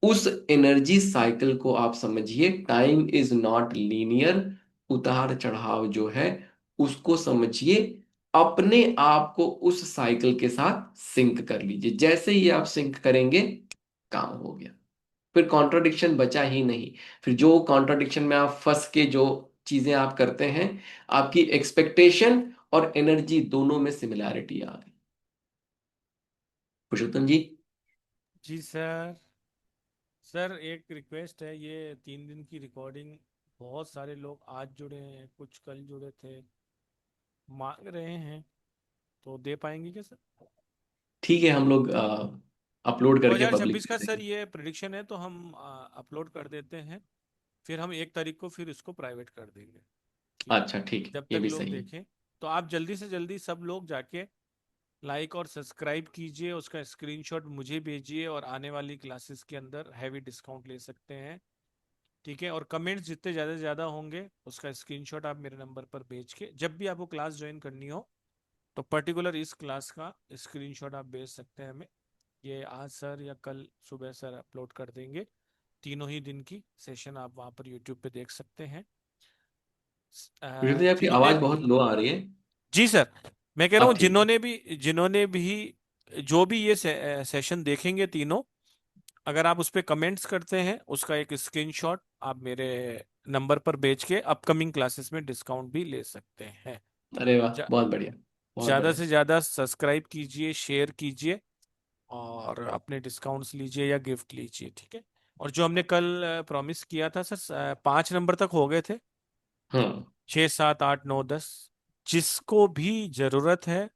उस एनर्जी साइकिल को आप समझिए, टाइम इज नॉट लीनियर, उतार चढ़ाव जो है उसको समझिए, अपने आप को उस साइकिल के साथ सिंक कर लीजिए। जैसे ही आप सिंक करेंगे, काम हो गया, फिर कॉन्ट्रडिक्शन बचा ही नहीं। फिर जो कॉन्ट्रडिक्शन में आप फंस के जो चीजें आप करते हैं, आपकी एक्सपेक्टेशन और एनर्जी दोनों में सिमिलैरिटी आ गई। पुरुषोत्तम जी। जी सर। सर एक रिक्वेस्ट है, ये 3 दिन की रिकॉर्डिंग बहुत सारे लोग आज जुड़े हैं, कुछ कल जुड़े थे, मांग रहे हैं, तो दे पाएंगे क्या सर? ठीक है, हम लोग अपलोड करके पब्लिक 2026 कर का सर देंगे। ये प्रिडिक्शन है, तो हम अपलोड कर देते हैं। फिर हम 1 तारीख को फिर इसको प्राइवेट कर देंगे। ठीक है, अच्छा ठीक है, जब ये तक भी लोग सही है। देखें। तो आप जल्दी से जल्दी सब लोग जाके लाइक और सब्सक्राइब कीजिए, उसका स्क्रीनशॉट मुझे भेजिए, और आने वाली क्लासेस के अंदर हैवी डिस्काउंट ले सकते हैं। ठीक है, और कमेंट्स जितने ज़्यादा से ज़्यादा होंगे उसका स्क्रीनशॉट आप मेरे नंबर पर भेज के, जब भी आपको क्लास ज्वाइन करनी हो तो पर्टिकुलर इस क्लास का स्क्रीनशॉट आप भेज सकते हैं हमें। ये आज सर या कल सुबह सर अपलोड कर देंगे। तीनों ही दिन की सेशन आप वहाँ पर यूट्यूब पे देख सकते हैं। पुरुषोत्तम जी, आपकी जिन्होंने आवाज बहुत लो आ रही है। जी सर, मैं कह रहा अब हूँ ठीक है। जिन्होंने भी जो भी ये सेशन देखेंगे तीनों, अगर आप उस पर कमेंट्स करते हैं उसका एक स्क्रीनशॉट आप मेरे नंबर पर भेज के अपकमिंग क्लासेस में डिस्काउंट भी ले सकते हैं। अरे वाह, जा- बहुत बढ़िया, बहुत ज़्यादा बढ़िया। से ज़्यादा सब्सक्राइब कीजिए, शेयर कीजिए, और अपने डिस्काउंट्स लीजिए या गिफ्ट लीजिए। ठीक है, और जो हमने कल प्रॉमिस किया था सर, 5 नंबर तक हो गए थे, हम्म। 6, 7, 8, 9, 10, जिसको भी जरूरत है,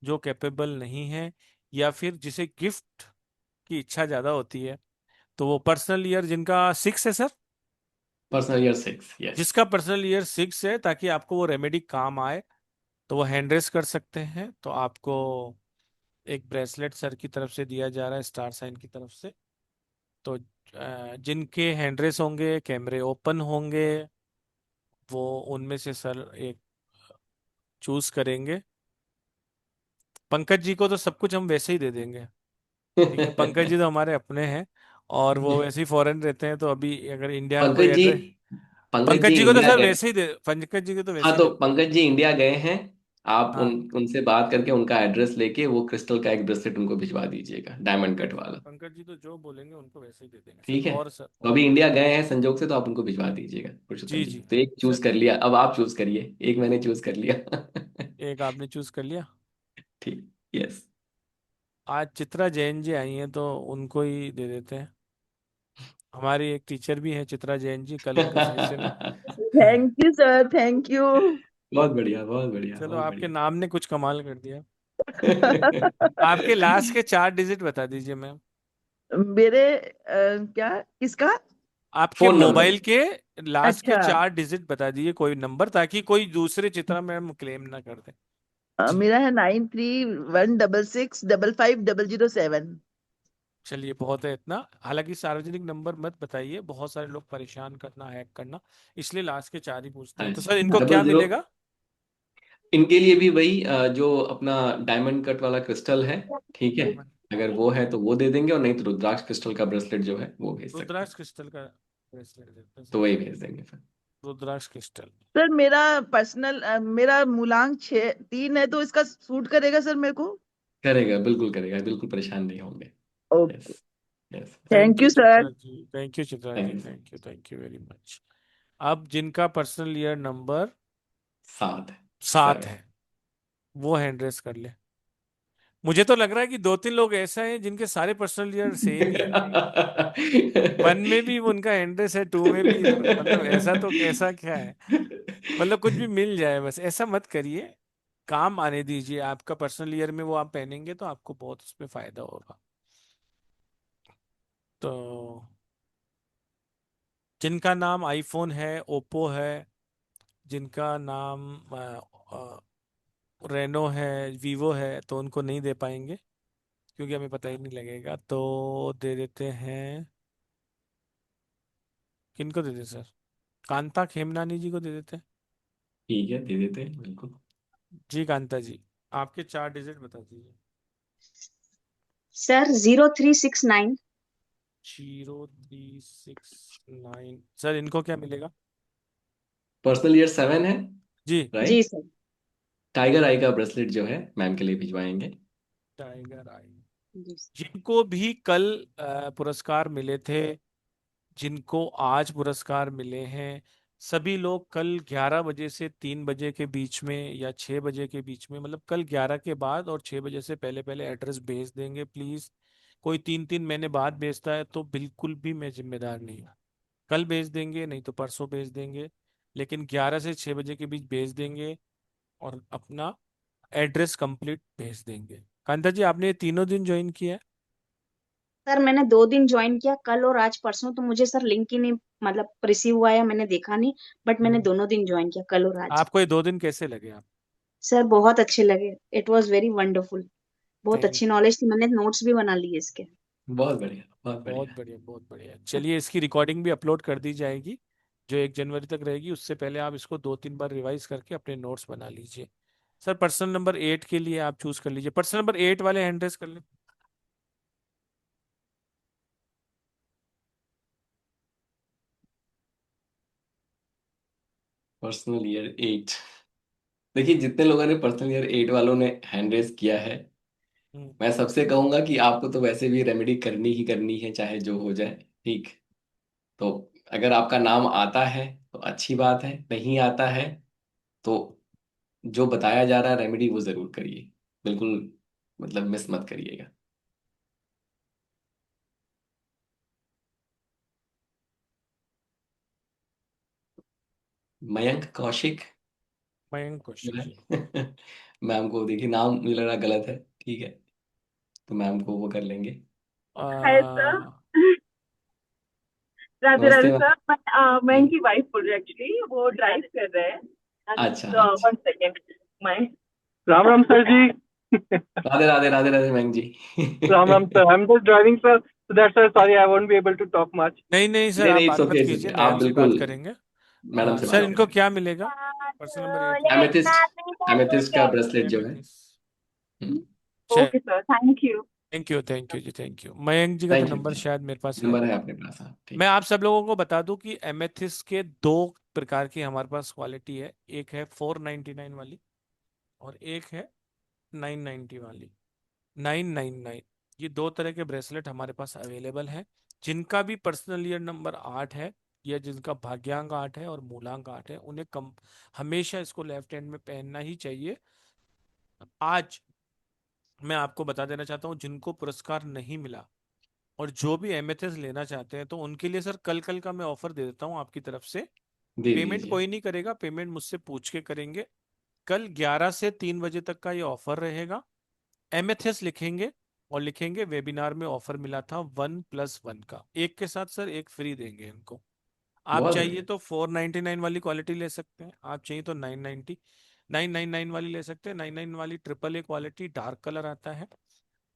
जो कैपेबल नहीं है, या फिर जिसे गिफ्ट की इच्छा ज्यादा होती है, तो वो पर्सनल ईयर जिनका 6 है सर, पर्सनल ईयर 6, यस। जिसका पर्सनल ईयर 6 है, ताकि आपको वो रेमेडी काम आए, तो वो हैंड रेस कर सकते हैं। तो आपको एक ब्रेसलेट सर की तरफ से दिया जा रहा है, स्टार साइन की तरफ से। तो जिनके हैंड रेस होंगे, कैमरे ओपन होंगे, वो उनमें से सर एक चूज करेंगे। पंकज जी को तो सब कुछ हम वैसे ही दे देंगे। ठीक है, पंकज जी तो हमारे अपने हैं, और वो वैसे ही फॉरेन रहते हैं, तो अभी अगर इंडिया का कोई पंकज जी, एड्रेस। पंकज पंकज जी जी को तो इंडिया सर गए। वैसे ही दे, पंकज जी को तो हाँ, वैसे ही तो दे। पंकज जी इंडिया गए हैं। आप हाँ, उनसे बात करके उनका एड्रेस लेके वो क्रिस्टल का एक ब्रेसलेट उनको भिजवा दीजिएगा, डायमंड कट वाला। पंकज जी तो जो बोलेंगे उनको वैसे ही दे देंगे सर। ठीक है। और सर, तो और अभी इंडिया गए हैं संजोग से, तो आप उनको भिजवा दीजिएगा पुरुषोत्तम जी जी। जी तो एक चूज सर, कर लिया, अब आप चूज करिए। एक मैंने चूज कर लिया। एक आपने चूज कर लिया। ठीक। यस। आज चित्रा जैन जी आई हैं, तो उनको ही दे देते हैं। हमारी एक टीचर भी है चित्रा जैन जी, कल उनका सेशन है। Thank you sir, thank you. बहुत बढ़िया, बहुत बढ़िया, चलो, बहुत आपके बढ़िया। नाम ने कुछ कमाल कर दिया। आपके लास्ट के 4 डिजिट बता दीजिए मैम। मेरे क्या, किसका? आपके फोन नंबर। मोबाइल के लास्ट के अच्छा, 4 डिजिट बता दीजिए, कोई नंबर, ताकि कोई दूसरे चित्रा मैम क्लेम ना कर दे। जी। मेरा है 9316655007। चलिए, बहुत है इतना। हालांकि सार्वजनिक नंबर मत बताइए, बहुत सारे लोग परेशान करना, हैक करना, इसलिए लास्ट के 4 ही पूछते हैं। तो अच्छा, सर, इनको क्या 00। मिलेगा? इनके लिए भी वही जो अपना डायमंड कट वाला क्रिस्टल है। ठीक है। अगर वो है तो वो दे देंगे, और नहीं तो रुद्राक्ष क्रिस्टल का ब्रेसलेट जो है वो भेज सकते हैं। रुद्राक्ष क्रिस्टल का ब्रेसलेट देते हैं तो सर। वही भेज देंगे फिर। रुद्राक्ष क्रिस्टल। सर मेरा पर्सनल, मेरा मूलांक 3 है, तो इसका सूट करेगा सर मेरे को? करेगा, बिल्कुल करेगा, बिल्कुल परेशान नहीं होंगे। Okay. Yes. Yes. Thank thank you you sir. Chitra ji, thank you Chitra thank ji, you. Thank you very much. अब जिनका पर्सनल ईयर नंबर 7 है। 7 7। है, वो हैंड रेस कर ले। मुझे तो लग रहा है कि 2-3 लोग ऐसा हैं जिनके सारे पर्सनल ईयर सेम ही है। 1 में भी उनका हैंड रेस है, 2 में भी, मतलब ऐसा तो ऐसा क्या है। मतलब कुछ भी मिल जाए, बस ऐसा मत करिए। काम आने दीजिए, आपका पर्सनल ईयर में वो आप पहनेंगे तो आपको बहुत उसमें फायदा होगा। तो जिनका नाम आईफोन है, ओप्पो है, जिनका नाम रेनो है, वीवो है, तो उनको नहीं दे पाएंगे, क्योंकि हमें पता ही नहीं लगेगा। तो दे देते हैं, किनको दे देते सर? कांता खेमनानी जी को दे देते हैं। ठीक है, दे देते हैं बिल्कुल। जी कांता जी, आपके 4 डिजिट बता दीजिए। सर 0369। 0369 सर, इनको क्या मिलेगा? पर्सनल ईयर 7 है। जी। जी राइट। सर। टाइगर आई का ब्रेसलेट जो है मैम के लिए भिजवाएंगे। टाइगर आई। जी सर। जिनको भी कल पुरस्कार मिले थे, जिनको आज पुरस्कार मिले हैं, सभी लोग कल 11 बजे से 3 बजे के बीच में, या 6 बजे के बीच में, मतलब कल 11 के बाद और 6 बजे से पहले पहले एड्रेस भेज देंगे प्लीज। कोई 3-3 महीने बाद भेजता है तो बिल्कुल भी मैं जिम्मेदार नहीं हूँ। कल भेज देंगे, नहीं तो परसों भेज देंगे, लेकिन 11 से 6 बजे के बीच भेज देंगे, और अपना एड्रेस कंप्लीट भेज देंगे। कांता जी, आपने ये तीनों दिन ज्वाइन किया है? सर मैंने 2 दिन ज्वाइन किया, कल और आज परसों, तो मुझे सर लिंक ही नहीं मतलब रिसीव हुआ है, मैंने देखा नहीं। बट मैंने हम्म। दोनों दिन ज्वाइन किया, कल और आज। आपको ये 2 दिन कैसे लगे आप? सर बहुत अच्छे लगे, इट वाज वेरी वंडरफुल। बहुत थैंक अच्छी नॉलेज थी, मैंने नोट्स भी बना लिए इसके। बहुत बढ़िया, बहुत बहुत बढ़िया। बढ़िया, बहुत बढ़िया। चलिए, इसकी रिकॉर्डिंग भी अपलोड कर दी जाएगी, जो 1 जनवरी तक रहेगी। उससे पहले आप इसको 2-3 बार रिवाइज करके अपने नोट्स बना लीजिए। सर, पर्सन नंबर 8 के लिए आप चूज कर लीजिए। पर्सन नंबर 8 वाले हैंड रेस कर ले। Personal year 8। देखिए, जितने लोगों ने पर्सनल ईयर 8 वालों ने हैंड रेस किया है, हम्म। मैं सबसे कहूंगा कि आपको तो वैसे भी रेमेडी करनी ही करनी है, चाहे जो हो जाए। ठीक। तो अगर आपका नाम आता है तो अच्छी बात है, नहीं आता है तो जो बताया जा रहा है रेमेडी वो जरूर करिए। बिल्कुल, मतलब मिस मत करिएगा। मयंक कौशिक। मयंक कौशिक मिला जी। है। मैम को देखिए, नाम मुझे लग रहा गलत है। ठीक है। तो मैम को वो कर लेंगे। Hi sir. आ, राधे नमस्ते राधे मैम। सर। मैं इनकी वाइफ बोल रही हूँ एक्चुअली, वो ड्राइव कर रहे हैं। अच्छा अच्छा। One second. मैं राम राम सर जी। राधे राधे राधे राधे मैम जी। Ram Ram sir, I am just driving sir, so that's why sorry I won't be able to talk much. नहीं नहीं सर, नहीं आप नहीं, बात मत इट्स ओके, कीजिए, आप मैडम से बात बिल्कुल करेंगे। मैडम से सर बात इनको करें। क्या मिलेगा? पर्सन नंबर 8 में एमेथिस्ट, एमेथिस्ट का ब्रेसलेट जो है। Amethyst. Hmm. Okay sir, thank you. Thank you ji, thank you. Mayank ji का तो थैंक यू। नंबर शायद मेरे पास है। नंबर है आपके पास? हाँ मैं ठीक। आप सब लोगों को बता दूं कि एमेथिस के दो प्रकार की हमारे पास क्वालिटी है। एक है 499 वाली और एक है 990 वाली। 999, ये दो तरह के ब्रेसलेट हमारे पास अवेलेबल हैं। जिनका भी पर्सनल ईयर नंबर 8 है या जिनका भाग्यांक 8 है और मूलांक 8 है, उन्हें कम हमेशा इसको लेफ्ट हैंड में पहनना ही चाहिए। आज मैं आपको बता देना चाहता हूँ, जिनको पुरस्कार नहीं मिला और जो भी एमएचएस लेना चाहते हैं, तो उनके लिए सर कल कल का मैं ऑफर दे देता हूँ आपकी तरफ से। दे पेमेंट दीजिए। कोई नहीं करेगा, पेमेंट मुझसे पूछ के करेंगे। कल 11 से 3 बजे तक का ये ऑफर रहेगा। एमएचएस लिखेंगे और लिखेंगे वेबिनार में ऑफर मिला था 1+1 का, एक के साथ सर एक फ्री देंगे इनको। आप बहुत चाहिए बढ़िया। तो 499 वाली क्वालिटी ले सकते हैं, आप चाहिए तो 999 वाली ले सकते हैं। 99 वाली triple A quality, dark colour आता है।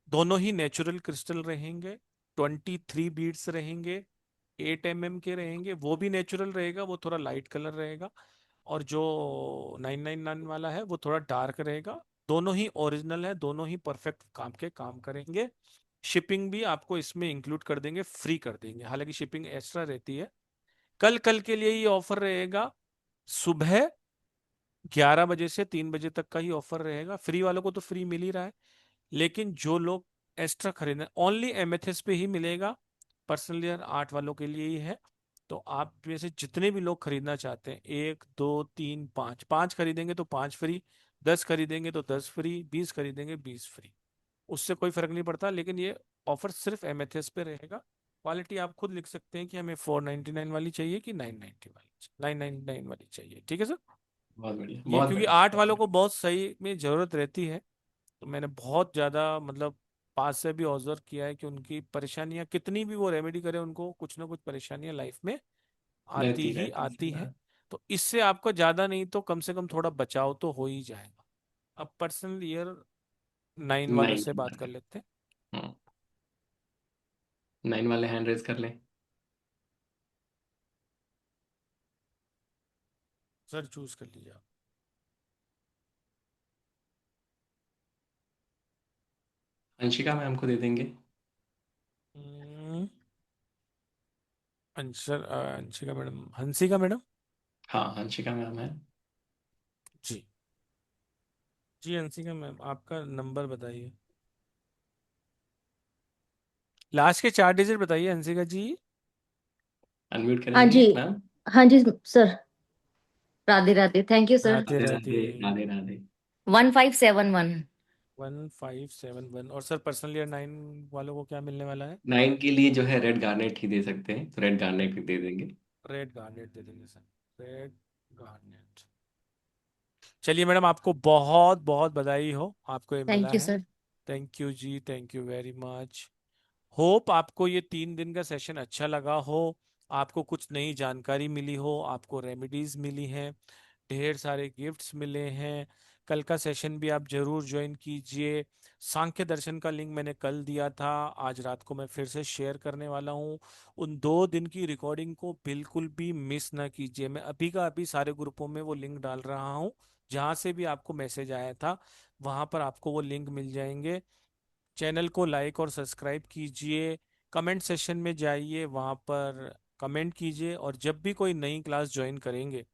दोनों ही नेचुरल क्रिस्टल रहेंगे। 23 बीड्स रहेंगे। 8 mm के रहेंगे, वो भी नेचुरल रहेगा, वो थोड़ा लाइट कलर रहेगा। और जो 999 वाला है वो थोड़ा डार्क रहेगा। दोनों ही ओरिजिनल है, दोनों ही परफेक्ट काम के काम करेंगे। शिपिंग भी आपको इसमें इंक्लूड कर देंगे, फ्री कर देंगे, हालांकि शिपिंग एक्स्ट्रा रहती है। कल कल के लिए ये ऑफर रहेगा। सुबह 11 बजे से 3 बजे तक का ही ऑफर रहेगा। फ्री वालों को तो फ्री मिल ही रहा है, लेकिन जो लोग एक्स्ट्रा खरीदना, ओनली एमएथएस पे ही मिलेगा। पर्सनल ईयर 8 वालों के लिए ही है। तो आप में से जितने भी लोग खरीदना चाहते हैं, 1 2 3 5, 5 खरीदेंगे तो 5 फ्री, 10 खरीदेंगे तो 10 फ्री, 20 खरीदेंगे 20 फ्री। उससे कोई फर्क नहीं पड़ता, लेकिन ये ऑफर सिर्फ एमएथएस पे रहेगा। क्वालिटी आप खुद लिख सकते हैं कि हमें 499 वाली चाहिए कि 999 वाली चाहिए, ठीक है सर। बहुत बढ़िया, ये बहुत क्योंकि बढ़िया, 8 बहुत वालों को बढ़िया। बहुत सही में जरूरत रहती है, तो मैंने बहुत ज्यादा मतलब पास से भी ऑब्जर्व किया है कि उनकी परेशानियां कितनी भी वो रेमेडी करे, उनको कुछ ना कुछ परेशानियां लाइफ में आती रहती ही रहती आती है। है। तो इससे आपको ज्यादा नहीं तो कम से कम थोड़ा बचाव तो हो ही जाएगा। अब पर्सनल ईयर 9 वालों नाइन से बात कर वाले। लेते हैं। हम्म। 9 वाले हैंड रेज कर लें। सर चूज कर लीजिए आप। अंशिका मैम को दे देंगे। हम्म, अंशिका मैडम, हंसिका मैडम। हाँ अंशिका मैम है। जी जी, हंसिका मैम आपका नंबर बताइए, लास्ट के 4 डिजिट बताइए हंसिका जी। अनम्यूट हाँ करेंगे जी। मैम। हाँ जी sir. Radhe Radhe, thank you sir. Radhe Radhe Radhe. Radhe Radhe Radhe. 1571। 1571। और सर पर्सनल ईयर 9 वालों को क्या मिलने वाला है? 9 के लिए जो है रेड गार्नेट ही दे सकते हैं, तो रेड गार्नेट ही दे देंगे। रेड गार्नेट दे देंगे सर, रेड गार्नेट। चलिए मैडम, आपको बहुत बहुत बधाई हो, आपको ये मिला थैंक यू है। Sir. Thank you ji, thank you very much. Hope आपको ये 3 दिन का सेशन अच्छा लगा हो, आपको कुछ नई जानकारी मिली हो, आपको रेमेडीज मिली हैं, ढेर सारे गिफ्ट्स मिले हैं। कल का सेशन भी आप जरूर ज्वाइन कीजिए। सांख्य दर्शन का लिंक मैंने कल दिया था, आज रात को मैं फिर से शेयर करने वाला हूँ। उन 2 दिन की रिकॉर्डिंग को बिल्कुल भी मिस ना कीजिए। मैं अभी का अभी सारे ग्रुपों में वो लिंक डाल रहा हूँ, जहाँ से भी आपको मैसेज आया था वहां पर आपको वो लिंक मिल जाएंगे। चैनल को लाइक और सब्सक्राइब कीजिए। कमेंट सेशन में जाइए, वहां पर कमेंट कीजिए, और जब भी कोई नई क्लास ज्वाइन करेंगे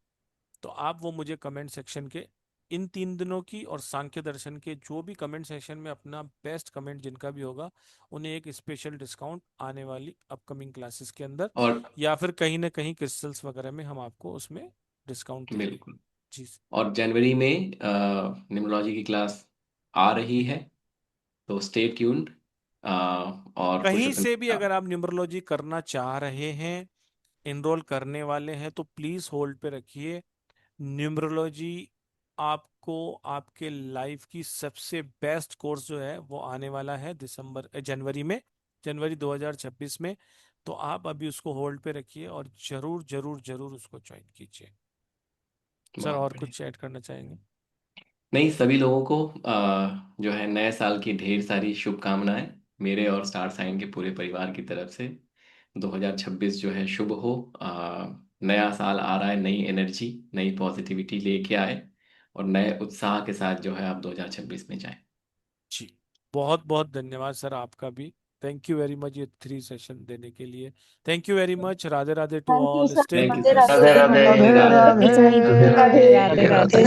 तो आप वो मुझे कमेंट सेक्शन के, इन 3 दिनों की और सांख्य दर्शन के जो भी कमेंट सेक्शन में अपना बेस्ट कमेंट जिनका भी होगा, उन्हें एक स्पेशल डिस्काउंट आने वाली अपकमिंग क्लासेस के अंदर, और या फिर कहीं ना कहीं क्रिस्टल्स वगैरह में हम आपको उसमें डिस्काउंट देंगे। बिल्कुल। जी। और जनवरी में न्यूमरोलॉजी की क्लास आ रही है, तो स्टे ट्यून्ड। और कहीं पुरुषोत्तम से भी का। अगर आप न्यूमरोलॉजी करना चाह रहे हैं, एनरोल करने वाले हैं, तो प्लीज होल्ड पे रखिए। न्यूमरोलॉजी आपको आपके लाइफ की सबसे बेस्ट कोर्स जो है वो आने वाला है जनवरी में, जनवरी 2026 में। तो आप अभी उसको होल्ड पे रखिए और जरूर जरूर जरूर उसको ज्वाइन कीजिए। सर, बहुत और बढ़िया। कुछ ऐड करना चाहेंगे? नहीं, सभी लोगों को जो है नए साल की ढेर सारी शुभकामनाएं मेरे और स्टार साइन के पूरे परिवार की तरफ से। 2026 जो है शुभ हो। नया साल आ रहा है, नई एनर्जी नई पॉजिटिविटी लेके आए और नए उत्साह के साथ जो है आप 2026 में जाएं। जी, बहुत बहुत धन्यवाद सर आपका भी। थैंक यू वेरी मच ये 3 सेशन देने के लिए। Thank you very much. Radhe Radhe to thank you all. Sir, stay thank you with sir. Radhe this. Radhe. Radhe Radhe Radhe. Radhe. Radhe Radhe Radhe. Radhe. Radhe Radhe.